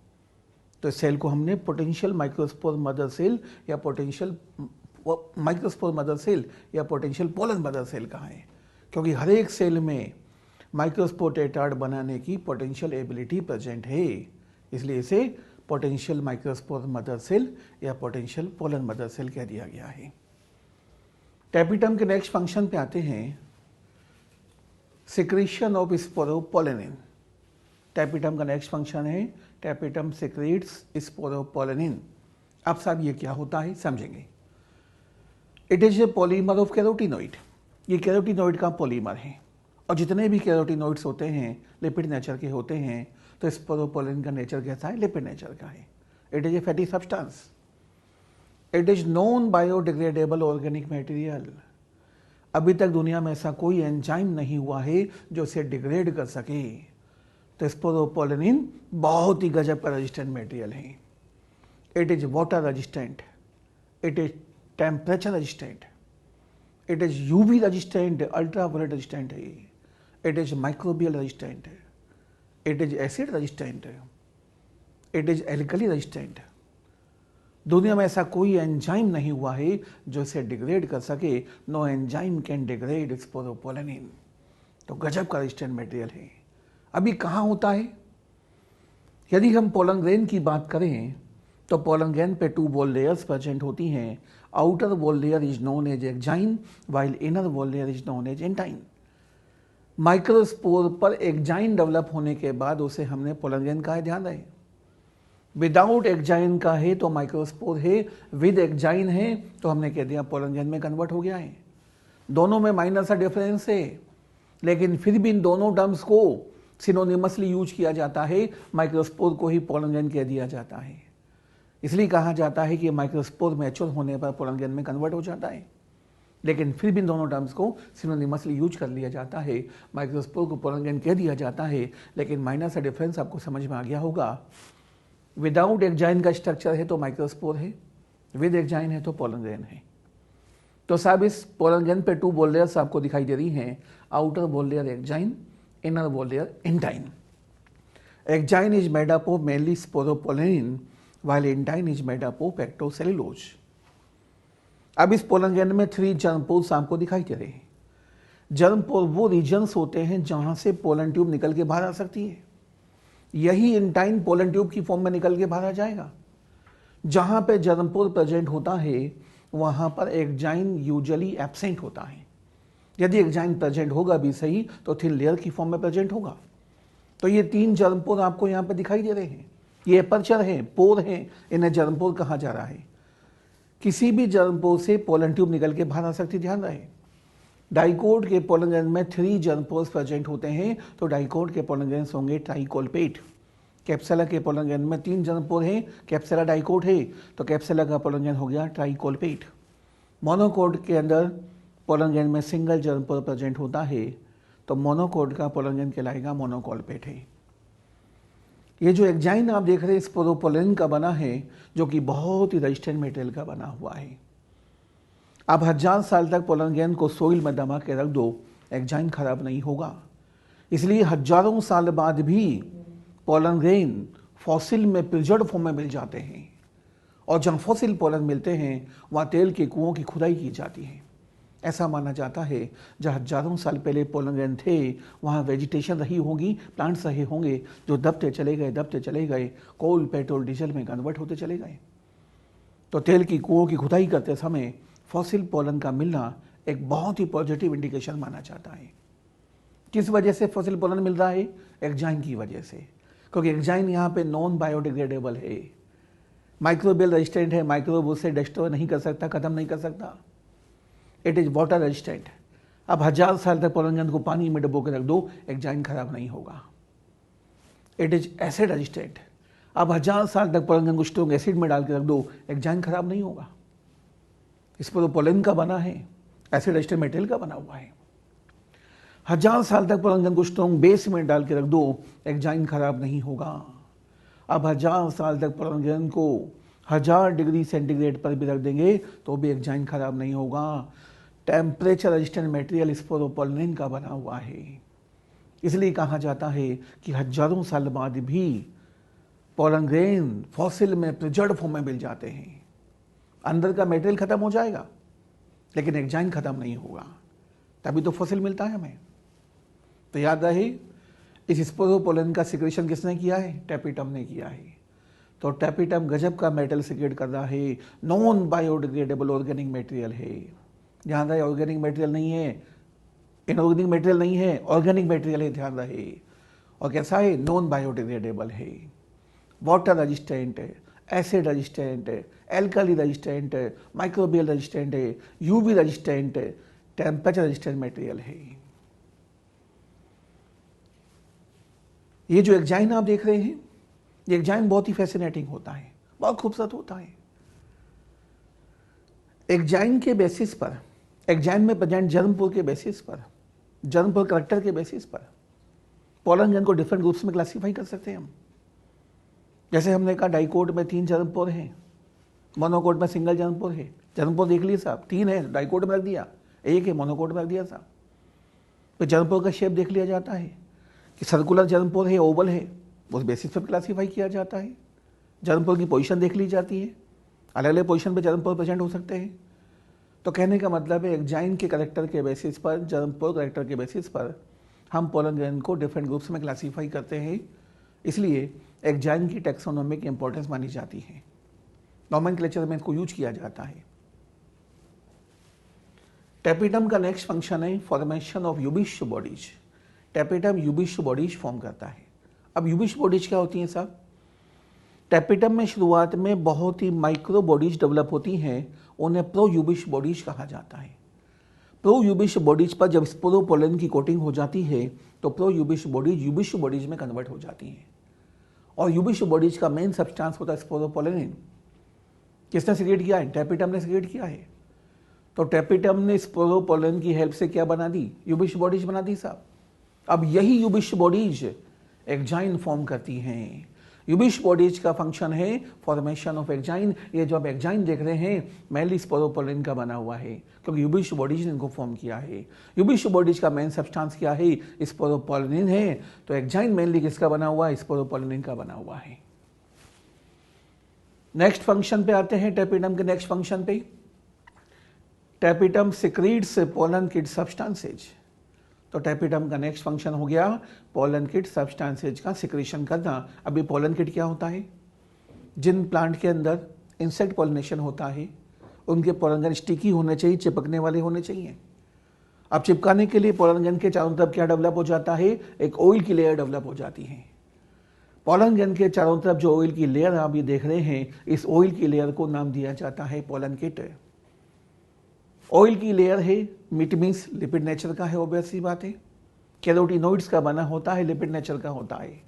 तो इस सेल को हमने पोटेंशियल माइक्रोस्पोर मदर सेल या पोटेंशियल माइक्रोस्पोर मदर सेल या पोटेंशियल पोलन मदर सेल कहा है, क्योंकि हर एक सेल में माइक्रोस्पोर टेट्राड बनाने की पोटेंशियल एबिलिटी प्रेजेंट है, इसलिए इसे पोटेंशियल माइक्रोस्पोर मदर सेल या पोटेंशियल पोलन मदर सेल कह दिया गया है। टैपिटम के नेक्स्ट फंक्शन पे आते हैं, सिक्रीशन ऑफ स्पोरोपोलेनिन। टैपिटम का नेक्स्ट फंक्शन है टैपिटम सिक्रीट्स स्पोरोपोलेनिन। अब साहब ये क्या होता है समझेंगे। It is a polymer of carotenoid, ये कैरोटिनॉइड का पॉलीमर है और जितने भी कैरोटिनॉइड्स होते हैं लिपिड नेचर के होते हैं, तो स्पोरोपोलेनिन का नेचर कैसा है? लिपिड नेचर का है। It is A fatty substance. It is non biodegradable organic material. अभी तक दुनिया में ऐसा कोई एंजाइम नहीं हुआ है जो इसे डिग्रेड कर सके। तो स्पोरोपोलेनिन बहुत ही गजब का रेजिस्टेंट मटेरियल है। It is water resistant, it is temperature resistant, it is UV resistant, ultraviolet resistant है, it is microbial resistant, it is acid resistant, it is alkali resistant. दुनिया में ऐसा कोई एंजाइम नहीं हुआ है जो इसे डिग्रेड कर सके। No enzyme can degrade sporopollenin. तो गजब का रेजिस्टेंट मटेरियल है। अभी कहाँ होता है? यदि हम पोलन ग्रेन की बात करें तो पोलन ग्रेन पे 2 वॉल लेयर्स प्रेजेंट होती हैं। Outer wall layer is known as exine while inner wall layer is known as intine. Microspore पर एक्जाइन डेवलप होने के बाद उसे हमने पोलन ग्रेन कहा है, ध्यान रहे। विदाउट एक्जाइन का है तो माइक्रोस्पोर है, विद एक्जाइन है तो हमने कह दिया पोलन ग्रेन में कन्वर्ट हो गया है। दोनों में माइनर सा डिफरेंस है, लेकिन फिर भी इन दोनों टर्म्स को सिनोनिमसली यूज किया जाता है। माइक्रोस्पोर को ही पोलन ग्रेन कह दिया जाता है, इसलिए कहा जाता है कि माइक्रोस्पोर मैच्योर होने पर पोलन ग्रेन में कन्वर्ट हो जाता है, लेकिन फिर भी इन दोनों टर्म्स को सिनोनिमसली यूज कर लिया जाता है। माइक्रोस्पोर को पोलन ग्रेन कह दिया जाता है, लेकिन माइनर सा डिफरेंस आपको समझ में आ गया होगा। विदाउट एक्जाइन का स्ट्रक्चर है तो माइक्रोस्पोर है, विद एक्जाइन है तो पोलन ग्रेन है। तो साहब इस पोलन ग्रैंड पे 2 बॉल लेयर्स आपको दिखाई दे रही हैं, outer wall layer exine, inner wall layer intine. Exine is made up of mainly sporopollenin while intine is made up of pectocellulose. अब इस पोलन ग्रैंड में 3 जर्म पोर्स आपको दिखाई दे रहे हैं। जर्म पोर वो रीजन्स होते हैं जहां से पोलन ट्यूब निकल के बाहर आ सकती है। यही इंटाइन पोलन ट्यूब की फॉर्म में निकल के बाहर आ जाएगा। जहां पे जर्म पोर प्रेजेंट होता है वहां पर एक्जाइन यूजुअली एब्सेंट होता है। यदि एक्जाइन प्रेजेंट होगा भी सही तो थिन लेयर की फॉर्म में प्रेजेंट होगा। तो ये 3 जर्म पोर आपको यहाँ पे दिखाई दे रहे हैं। ये एपर्चर है, पोर है, इन्हें जर्म पोर कहा जा रहा है। किसी भी जर्म पोर से पोलन ट्यूब निकल के बाहर आ सकती, ध्यान रहे। डाइकोट के पोलन ग्रैंड में 3 जर्म पोर्स प्रेजेंट होते हैं, तो डाइकोट के पोलन ग्रैंड्स होंगे ट्राइकोलपेट। कैप्सुला के पोलन ग्रैंड में 3 जर्म पोर हैं, कैप्सुला डाइकोट है, तो कैप्सुला का पोलन ग्रैंड हो गया ट्राइकोलपेट। मोनोकोट के अंदर पोलन ग्रैंड में सिंगल जर्म पोर प्रेजेंट होता है, तो मोनोकोट का पोलन ग्रैंड कहलाएगा मोनोकोलपेट है। ये जो एक्जाइन आप देख रहे हैं स्पोरोपोलिन का बना है, जो कि बहुत ही रेजिस्टेंट मटेरियल का बना हुआ है। आप 1000 साल तक पोलन ग्रैंड को सोइल में दबा के रख दो, एक्जाइन खराब नहीं होगा। इसलिए हजारों साल बाद भी पोलन ग्रैंड फॉसिल में प्रिजर्व फॉर्म में मिल जाते हैं, और जहाँ फॉसिल पोलन मिलते हैं वहाँ तेल के कुओं की खुदाई की जाती है। ऐसा माना जाता है जहाँ हजारों साल पहले पोलन ग्रैंड थे वहाँ वेजिटेशन रही होगी, प्लांट्स रहे होंगे जो दबते चले गए, कोल, पेट्रोल, डीजल में कन्वर्ट होते चले गए। तो तेल की कुओं की खुदाई करते समय फॉसिल पोलन का मिलना एक बहुत ही पॉजिटिव इंडिकेशन माना जाता है। किस वजह से फॉसिल पोलन मिल रहा है? एक्जाइन की वजह से, क्योंकि एक्जाइन यहाँ पे नॉन बायोडिग्रेडेबल है, माइक्रोबियल रेजिस्टेंट है, माइक्रोब उसे डिस्ट्रॉय नहीं कर सकता, खत्म नहीं कर सकता। It is water resistant. अब 1000 साल तक पोलन ग्रैंड को पानी में डुबो के रख दो, एक्जाइन खराब नहीं होगा। It is acid resistant. अब 1000 साल तक पोलन ग्रैंड को स्ट्रॉन्ग एसिड में डाल के रख दो, एक्जाइन खराब नहीं होगा। इस पर तो पोलन का बना है, एसिड रेजिस्टेंट मटेरियल का बना हुआ है। 1000 साल तक पोलन ग्रैंड को स्ट्रॉन्ग बेस में डाल के रख दो, एक्जाइन खराब नहीं होगा। अब 1000 साल तक पोलन ग्रैंड को 1000 डिग्री सेंटीग्रेड पर भी रख देंगे तो भी एक्जाइन खराब नहीं होगा। टेम्परेचर रेजिस्टेंट मटेरियल स्पोरोपोलिन का बना हुआ है। इसलिए कहा जाता है कि हजारों साल बाद भी पोलन ग्रैंड फॉसिल में प्रिजर्व फॉर्म में मिल जाते हैं। अंदर का मटेरियल खत्म हो जाएगा लेकिन एक्जाइन खत्म नहीं होगा, तभी तो फॉसिल मिलता है हमें। तो याद रहे, इस स्पोरोपोलिन का सिक्रेशन किसने किया है? टेपिटम ने किया है। तो टेपिटम गजब का मेटल सिक्रेट कर रहा है, नॉन बायोडिग्रेडेबल ऑर्गेनिक मटेरियल है। ध्यान रहे, ऑर्गेनिक मटेरियल नहीं है, इनऑर्गेनिक मटेरियल नहीं है, ऑर्गेनिक मटेरियल है, ध्यान रहे। और कैसा है? नॉन बायोडिग्रेडेबल है, वाटर रेजिस्टेंट है, एसिड रेजिस्टेंट है, एल्कली रेजिस्टेंट है, माइक्रोबियल रेजिस्टेंट है, यूवी रेजिस्टेंट है, टेम्परेचर रेजिस्टेंट मटेरियल है। ये जो एक्जाइन आप देख रहे हैं, ये एक्जाइन बहुत ही फैसिनेटिंग होता है, बहुत खूबसूरत होता है। एक्जाइन के बेसिस पर, एक्जाइन में प्रेजेंट जर्मपोर के बेसिस पर, जर्मपोर करेक्टर के बेसिस पर पोलन ग्रैंड को डिफरेंट ग्रुप्स में क्लासीफाई कर सकते हैं हम। जैसे हमने कहा डाइकोट में 3 जर्मपोर हैं, मोनोकोट में सिंगल जर्मपोर है। जर्मपोर देख लिए साहब, 3 है, डाइकोट में रख दिया, 1 है मोनोकोट में रख दिया साहब। तो जर्मपोर का शेप देख लिया जाता है कि सर्कुलर जर्मपोर है, ओवल है, उस बेसिस पर क्लासीफाई किया जाता है। जर्मपोर की पोजीशन देख ली जाती है, अलग अलग पोजीशन पे जर्मपोर प्रेजेंट हो सकते हैं। तो कहने का मतलब है एक्जाइन के करेक्टर के बेसिस पर, जर्मपोर करेक्टर के बेसिस पर हम पोलन ग्रैंड को डिफरेंट ग्रुप्स में क्लासीफाई करते हैं। इसलिए एक्जाइन की टैक्सोनॉमिक इंपॉर्टेंस मानी जाती है, नॉमेनक्लेचर में इसको यूज किया जाता है। टेपिटम का नेक्स्ट फंक्शन है formation of Ubisch bodies. Tapetum Ubisch bodies form करता है। अब यूबिश बॉडीज क्या होती हैं साहब? टेपिटम में शुरुआत में बहुत ही माइक्रो बॉडीज डेवलप होती हैं, उन्हें प्रो यूबिश बॉडीज कहा जाता है। प्रो यूबिश बॉडीज पर जब स्पोरोपोलिन की कोटिंग हो जाती है तो प्रो यूबिश बॉडीज में कन्वर्ट हो जाती हैं। और यूबिश बॉडीज का मेन सब्सटेंस होता है स्पोरोपोलिन। किसने सिक्रेट किया है? टेपिटम ने सिक्रेट किया है। तो टेपिटम ने स्पोरोपोलिन की हेल्प से क्या बना दी? यूबिश बॉडीज बना दी साहब। अब यही यूबिश बॉडीज एक्जाइन फॉर्म करती हैं। यूबिश बॉडीज का फंक्शन है फॉर्मेशन ऑफ एक्जाइन। ये जो आप एक्जाइन देख रहे हैं मेनली स्पोरोपोलिन का बना हुआ है, क्योंकि यूबिश बॉडीज ने इनको फॉर्म किया है। यूबिश बॉडीज का मेन सब्सटेंस क्या है? स्पोरोपोलिन है। तो एक्जाइन मेनली किसका बना हुआ है? स्पोरोपोलिन का बना हुआ है। नेक्स्ट फंक्शन पे आते हैं, टेपिडम के नेक्स्ट फंक्शन पे। टेपिडम सिक्रीट्स पोलन किड सब्सटेंसेज। तो टेपिडम का नेक्स्ट फंक्शन हो गया पोलन किड सब्सटेंसेज का सिक्रीशन करना। अभी पोलन किड क्या होता है? जिन प्लांट के अंदर इंसेक्ट पॉलिनेशन होता है उनके पोलन ग्रैंड स्टिकी होने चाहिए, चिपकने वाले होने चाहिए। अब चिपकाने के लिए पोलन ग्रैंड के चारों तरफ क्या डेवलप हो जाता है? एक ऑयल की लेयर डेवलप हो जाती है। पोलन ग्रैंड के चारों तरफ जो ऑयल की लेयर आप ये देख रहे हैं, इस ऑयल की लेयर को नाम दिया जाता है पोलन किड। ऑयल की लेयर है, मीट मीन्स लिपिड नेचर का है, ऑब्वियस सी बात है। कैरोटिनोइड्स का बना होता है, लिपिड नेचर का होता है।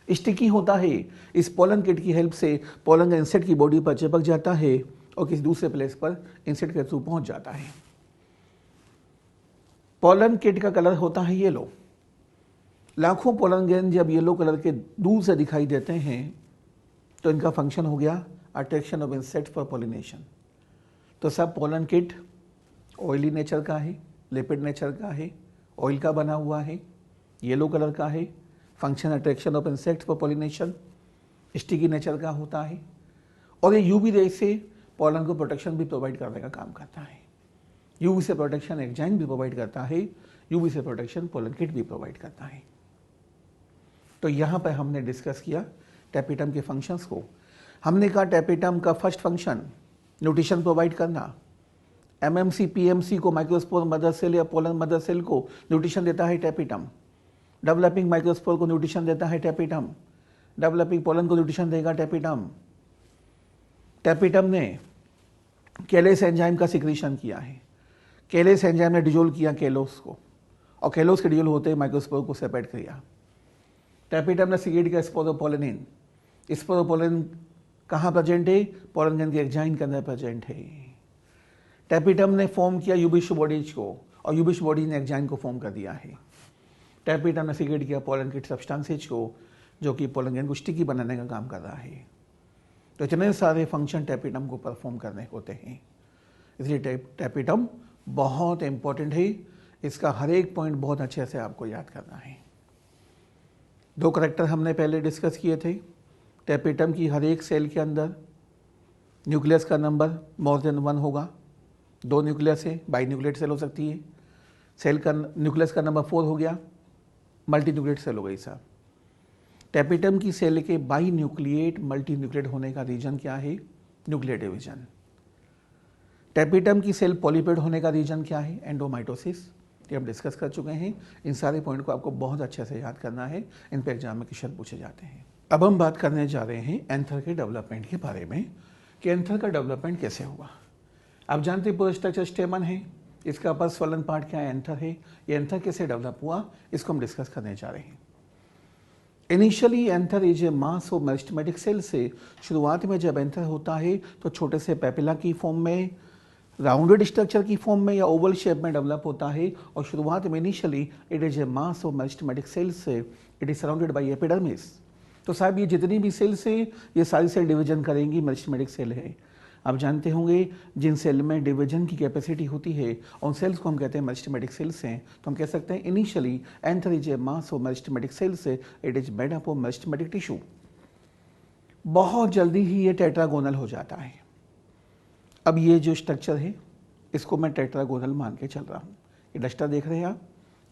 स्टिकी होता है। इस पोलन किड की हेल्प से पोलन इंसेक्ट की बॉडी पर चिपक जाता है और किसी दूसरे प्लेस पर इंसेक्ट के थ्रू पहुंच जाता है। पोलन किड का कलर होता है येलो। लाखों पोलन ग्रेन जब येलो कलर के दूर से दिखाई देते हैं तो इनका फंक्शन हो गया attraction of insect for pollination. तो सब पोलन किड ऑयली नेचर का है, लिपिड नेचर का है, ऑयल का बना हुआ है, येलो कलर का है, function attraction of insect for pollination, sticky nature का होता है और ये यूवी रे से पोलन को प्रोटेक्शन भी प्रोवाइड करने का काम करता है। यूवी से प्रोटेक्शन एक्जाइन भी प्रोवाइड करता है, यूवी से प्रोटेक्शन पोलन किड भी प्रोवाइड करता है। तो यहाँ पर हमने डिस्कस किया टेपिडम के फंक्शंस को। हमने कहा टेपिडम का फर्स्ट फंक्शन न्यूट्रिशन प्रोवाइड करना। एमएमसी पीएमसी को माइक्रोस्पोर मदर सेल या पोलन मदर सेल को न्यूट्रिशन देता है टेपिडम। डेवलपिंग माइक्रोस्पोर को न्यूट्रिशन देता है टेपिडम। डेवलपिंग पोलन को न्यूट्रिशन देगा टेपिडम। टेपिडम ने केलेस एंजाइम का सिक्रीशन किया है। केलेस एंजाइम ने डिजोल्व किया केलोस को और केलोस के डिजोल्व होते माइक्रोस्पोर को सेपरेट किया। टेपिडम ने सिक्रीट किया स्पोरोपोलिन। स्पोरोपोलिन कहाँ प्रेजेंट है? पोलन ग्रैंड के एंजाइम के अंदर प्रेजेंट है। टेपिडम ने फॉर्म किया यूबिश बॉडीज को और यूबिश बॉडीज ने एक्जाइन को फॉर्म कर दिया है। टेपिडम ने सिक्रेट किया पोलन किड सब्सटेंसेज को जो कि पोलन ग्रैंड को स्टिकी बनाने का काम कर रहा है। तो इतने सारे फंक्शन टेपिडम को परफॉर्म करने होते हैं, इसलिए टेपिडम बहुत इंपॉर्टेंट है। इसका हर एक पॉइंट बहुत अच्छे से आपको याद करना है। दो करैक्टर हमने पहले डिस्कस किए थे। टेपिडम की हर एक सेल के अंदर न्यूक्लियस का नंबर मोर देन 1 होगा। 2 न्यूक्लियस है, बाई न्यूक्लिएट सेल हो सकती है। सेल का न्यूक्लियस का नंबर 4 हो गया, मल्टी न्यूक्लिएट सेल हो गई साहब। टेपिडम की सेल के बाई न्यूक्लिएट मल्टी न्यूक्लिएट होने का रीजन क्या है? Nuclear division. टेपिडम की सेल पॉलीपेड होने का रीजन क्या है? एंडोमाइटोसिस। ये हम डिस्कस कर चुके हैं। इन सारे पॉइंट को आपको बहुत अच्छे से याद करना है, इन पर एग्जाम में क्वेश्चन पूछे जाते हैं। अब हम बात करने जा रहे हैं एंथर के डेवलपमेंट के बारे में कि एंथर का डेवलपमेंट कैसे हुआ। आप जानते हैं पूरा स्ट्रक्चर स्टेमन है, इसका अपर स्वलन पार्ट क्या है? एंथर है। ये एंथर कैसे डेवलप हुआ इसको हम डिस्कस करने जा रहे हैं। Initially anther is a mass of meristematic cell से शुरुआत में जब एंथर होता है तो छोटे से पेपिला की फॉर्म में, राउंडेड स्ट्रक्चर की फॉर्म में या ओवल शेप में डेवलप होता है और शुरुआत में initially it is a mass of meristematic cell से it is surrounded by epidermis. तो साहब ये जितनी भी सेल्स हैं ये सारी सेल डिवीजन करेंगी, मेरिस्टेमेटिक सेल है। आप जानते होंगे जिन सेल में डिवीजन की कैपेसिटी होती है उन सेल्स को हम कहते हैं मेरिस्टेमेटिक सेल्स हैं। तो हम कह सकते हैं initially anther is a mass of meristematic cells से it is made up of meristematic tissue. बहुत जल्दी ही ये टेट्रागोनल हो जाता है। अब ये जो स्ट्रक्चर है इसको मैं टेट्रागोनल मान के चल रहा हूँ। ये डस्टर देख रहे हैं आप,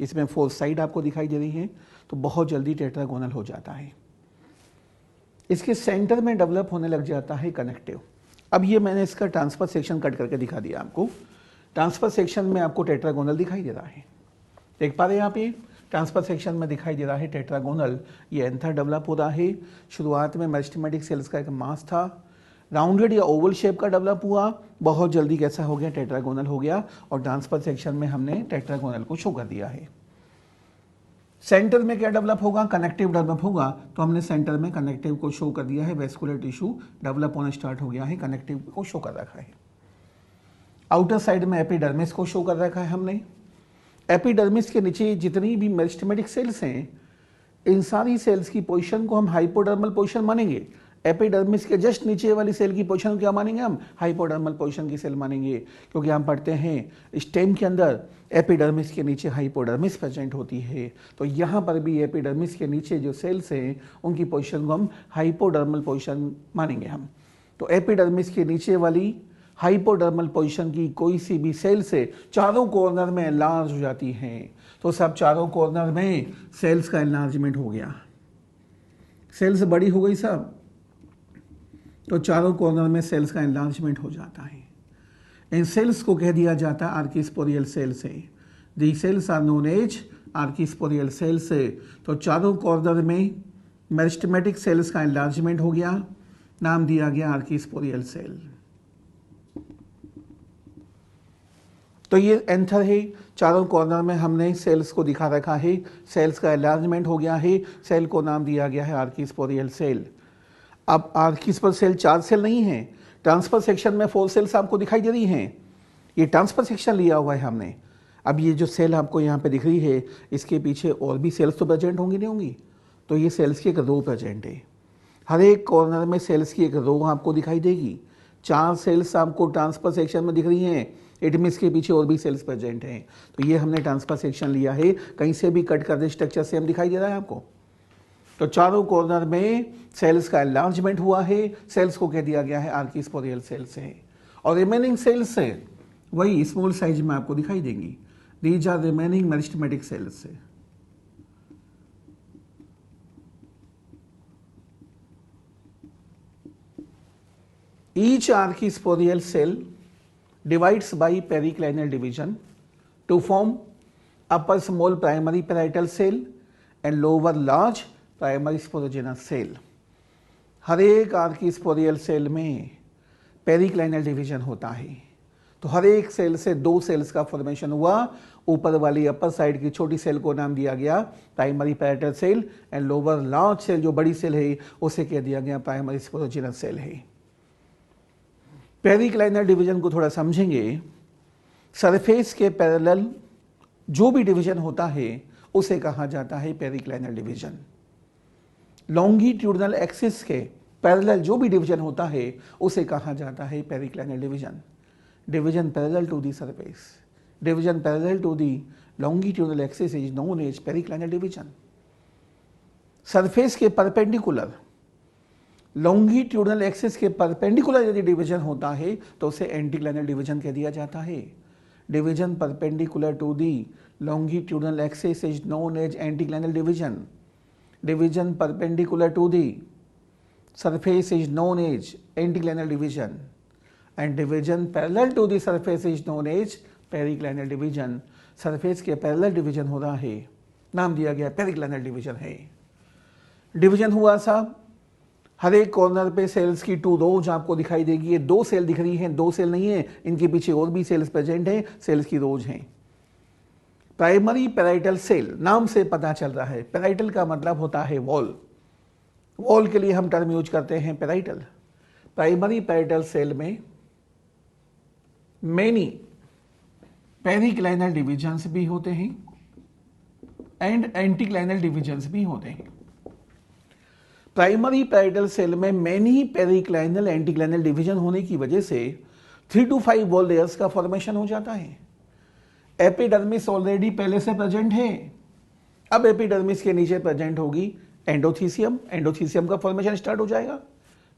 इसमें 4 साइड आपको दिखाई दे रही है, तो बहुत जल्दी टेट्रागोनल हो जाता है। इसके सेंटर में डेवलप होने लग जाता है कनेक्टिव। अब ये मैंने इसका ट्रांसफर सेक्शन कट करके दिखा दिया आपको। ट्रांसफर सेक्शन में आपको टेट्रागोनल दिखाई दे रहा है, देख पा रहे हैं आप? ये ट्रांसफर सेक्शन में दिखाई दे रहा है टेट्रागोनल। ये एंथर डेवलप हो रहा है। शुरुआत में मेरिस्टेमेटिक सेल्स का एक मास था, राउंडेड या ओवल शेप का डेवलप हुआ, बहुत जल्दी कैसा हो गया? टेट्रागोनल हो गया और ट्रांसफर सेक्शन में हमने टेट्रागोनल को शो कर दिया है। सेंटर में क्या डेवलप होगा? कनेक्टिव डेवलप होगा। तो हमने सेंटर में कनेक्टिव को शो कर दिया है, वेस्कुलर टिश्यू डेवलप होना स्टार्ट हो गया है, कनेक्टिव को शो कर रखा है। आउटर साइड में एपिडर्मिस को शो कर रखा है हमने। एपिडर्मिस के नीचे जितनी भी मेरिस्टेमेटिक सेल्स हैं इन सारी सेल्स की पोजीशन को हम हाइपोडर्मल पोजीशन मानेंगे। एपिडर्मिस के जस्ट नीचे वाली सेल की पोजीशन को क्या मानेंगे हम? हाइपोडर्मल पोजीशन की सेल मानेंगे, क्योंकि हम पढ़ते हैं स्टेम के अंदर एपिडर्मिस के नीचे हाइपोडर्मिस प्रेजेंट होती है। तो यहाँ पर भी एपिडर्मिस के नीचे जो सेल्स हैं उनकी पोजीशन को हम हाइपोडर्मल पोजीशन मानेंगे हम। तो एपिडर्मिस के नीचे वाली हाइपोडर्मल पोजीशन की कोई सी भी सेल से चारों कॉर्नर में एनलार्ज हो जाती हैं, तो सब चारों कॉर्नर में सेल्स का एनलार्जमेंट हो गया, सेल्स बड़ी हो गई सब, तो चारों कॉर्नर में सेल्स का एनलार्जमेंट हो जाता है। इन सेल्स को कह दिया जाता है आर्किस्पोरियल सेल्स है। The cells are known as archesporial cells है। तो चारों कॉर्नर में मेरिस्टेमेटिक सेल्स का एनलार्जमेंट हो गया, नाम दिया गया आर्किस्पोरियल सेल। तो ये एंथर है, चारों कॉर्नर में हमने सेल्स को दिखा रखा है, सेल्स का एनलार्जमेंट हो गया है, सेल को नाम दिया गया है आर्किस्पोरियल सेल। अब आर्किस्पोरियल सेल 4 सेल नहीं है, ट्रांसफर सेक्शन में 4 सेल्स आपको दिखाई दे रही हैं। ये ट्रांसफर सेक्शन लिया हुआ है हमने। अब ये जो सेल आपको यहाँ पे दिख रही है, इसके पीछे और भी सेल्स तो प्रेजेंट होंगी नहीं होंगी, तो ये सेल्स की एक रो प्रेजेंट है। हर एक कॉर्नर में सेल्स की एक रो आपको दिखाई देगी। 4 सेल्स आपको ट्रांसफर सेक्शन में दिख रही हैं, इट मीन्स के पीछे और भी सेल्स प्रेजेंट हैं। तो ये हमने ट्रांसफर सेक्शन लिया है, कहीं से भी कट कर दे स्ट्रक्चर से हम दिखाई दे रहा है आपको। तो चारों कॉर्नर में सेल्स का एनलार्जमेंट हुआ है, सेल्स को कह दिया गया है आर्किस्पोरियल सेल्स है। और रिमेनिंग सेल्स है वही स्मॉल साइज में आपको दिखाई देंगी। These are remaining meristematic cells है। Each archisporial cell divides by periclinal division to form upper small primary parietal cell and lower large primary sporogenous cell. हर एक आर्किस्पोरियल सेल में पेरिक्लाइनल डिवीजन होता है। तो हर एक सेल से 2 सेल्स का फॉर्मेशन हुआ। ऊपर वाली अपर साइड की छोटी सेल को नाम दिया गया primary parietal cell and lower large cell जो बड़ी सेल है उसे कह दिया गया प्राइमरी स्पोरोजेनस सेल है। पेरिक्लाइनल डिवीजन को थोड़ा समझेंगे। सरफेस के पैरेलल जो भी डिवीजन होता है उसे कहा जाता है पेरिक्लाइनल डिवीजन। लॉन्गिट्यूडनल एक्सिस के पैरेलल जो भी डिवीजन होता है उसे कहा जाता है periclinal division. Division parallel to the surface, division parallel to the longitudinal axis is known as periclinal division. Surface के परपेंडिकुलर, लॉन्गिट्यूडनल एक्सिस के परपेंडिकुलर यदि डिवीजन होता है तो उसे एंटीक्लाइनल डिवीजन कह दिया जाता है। Division perpendicular to the longitudinal axis is known as anticlinal division. Division perpendicular to the surface is known as anticlinal division, and division parallel to the surface is known as periclinal division. Surface के parallel division हो रहा है, नाम दिया गया periclinal division है। Division हुआ साहब, हर एक कॉर्नर पे सेल्स की 2 रोज आपको दिखाई देगी। ये 2 सेल दिख रही हैं, 2 सेल नहीं है, इनके पीछे और भी सेल्स प्रेजेंट हैं, सेल्स की रोज हैं। प्राइमरी पैराइटल सेल, नाम से पता चल रहा है, पैराइटल का मतलब होता है वॉल। वॉल के लिए हम टर्म यूज करते हैं पैराइटल। प्राइमरी पैराइटल सेल में मेनी पेरिक्लाइनल डिविजन्स भी होते हैं एंड एंटीक्लाइनल डिविजन्स भी होते हैं। प्राइमरी पैराइटल सेल में मेनी पेरिक्लाइनल एंटीक्लाइनल डिवीजन होने की वजह से 3 to 5 वॉल लेयर्स का फॉर्मेशन हो जाता है। एपिडर्मिस ऑलरेडी पहले से प्रेजेंट है, अब एपिडर्मिस के नीचे प्रेजेंट होगी एंडोथीसियम, एंडोथीसियम का फॉर्मेशन स्टार्ट हो जाएगा,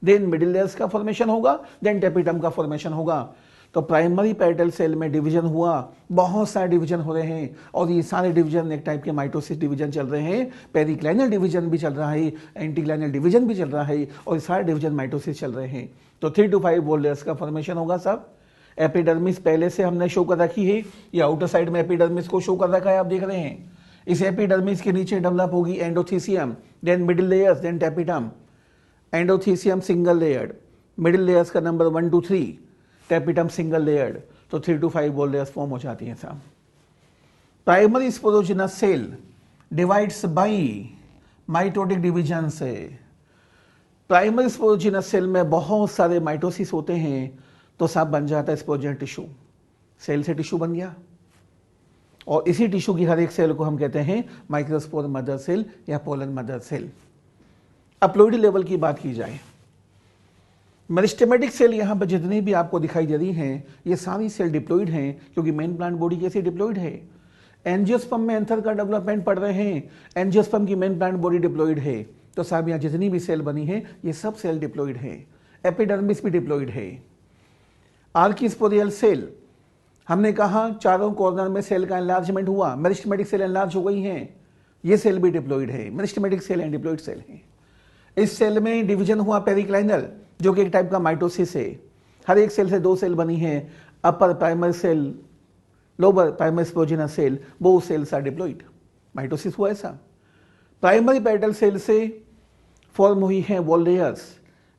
देन मिडिल लेयर्स का फॉर्मेशन होगा, देन टेपिटम का फॉर्मेशन होगा। तो प्राइमरी पैराइटल सेल में डिवीजन हुआ, बहुत सारे डिवीजन हो रहे हैं और ये सारे डिवीजन एक टाइप के माइटोसिस डिवीजन चल रहे हैं। पेरिक्लाइनल डिवीजन भी चल रहा है, एंटीक्लाइनल डिवीजन भी चल रहा है और सारे डिवीजन माइटोसिस चल रहे हैं। तो 3 to 5 वॉल लेयर्स का फॉर्मेशन होगा सब। एपिडर्मिस पहले से हमने शो कर रखी है, या आउटर साइड में एपिडर्मिस को शो कर रखा है, आप देख रहे हैं। इस एपिडर्मिस के नीचे डेवलप होगी endothecium, then middle layers, then tapetum. Endothecium single layered, middle layers का number 1 to 3, tapetum single layered, तो 3 to 5 वॉल लेयर्स फॉर्म हो जाती हैं साहब। Primary sporogenous cell divides by mitotic division से। प्राइमरी स्पोरोजिनस सेल में बहुत सारे माइटोसिस होते हैं, तो साहब बन जाता है स्पोरोजिनस टिश्यू। सेल से टिश्यू बन गया और इसी टिश्यू की हर एक सेल को हम कहते हैं माइक्रोस्पोर मदर सेल या पोलन मदर सेल। अपलोइड लेवल की बात की जाए, मेरिस्टेमेटिक सेल यहाँ पर जितनी भी आपको दिखाई दे रही हैं ये सारी सेल डिप्लॉइड हैं, क्योंकि मेन प्लांट बॉडी कैसे डिप्लॉइड है। एंजियोस्पर्म में एंथर का डेवलपमेंट पढ़ रहे हैं, एंजियोस्पर्म की मेन प्लांट बॉडी डिप्लॉइड है, तो साहब यहाँ जितनी भी सेल बनी है ये सब सेल डिप्लॉइड है। एपिडर्मिस भी डिप्लॉइड है। आर्किस्पोरियल सेल, हमने कहा चारों कॉर्नर में सेल का एनलार्जमेंट हुआ, मेरिस्टेमेटिक सेल एनलार्ज हो गई हैं, ये सेल भी डिप्लॉइड है। Meristematic cell and diploid cell है। इस सेल में डिवीजन हुआ पेरिक्लाइनल, जो कि एक टाइप का माइटोसिस है। हर एक सेल से दो सेल बनी है, upper primary cell, lower primary sporogenous cell, both cells are diploid. Mitosis हुआ ऐसा। प्राइमरी पेटल सेल से फॉर्म हुई है wall layers,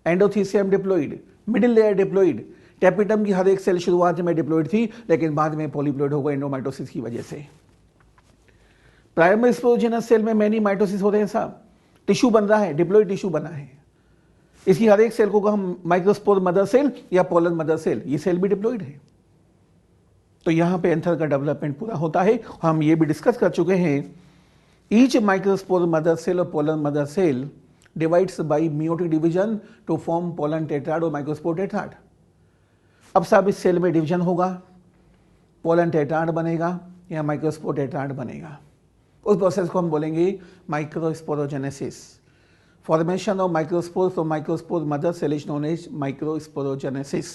endothecium diploid, middle layer diploid. Tapetum की हर एक सेल शुरुआत में डिप्लॉइड थी, लेकिन बाद में पॉलीप्लॉइड हो गए एंडोमाइटोसिस की वजह से। प्राइमरी स्पोजिनस सेल में मैनी माइटोसिस हो रहे हैं साहब, टिश्यू बन रहा है, डिप्लॉइड टिश्यू बना है। इसकी हर एक सेल को हम माइक्रोस्पोर मदर सेल या पोलन मदर सेल, ये सेल भी डिप्लॉइड है। तो यहां पे एंथर का डेवलपमेंट पूरा होता है। हम ये भी डिस्कस कर चुके हैं, ईच माइक्रोस्पोर मदर सेल और pollen mother cell divides by meiotic division to form pollen tetrad और माइक्रोस्पोर टेट्राड। अब साहब इस सेल में डिवीजन होगा, पोलन टेट्राड बनेगा या माइक्रोस्पोर टेट्राड बनेगा। उस प्रोसेस को हम बोलेंगे microsporogenesis. Formation of microspore from microspore mother cell is known as microsporogenesis.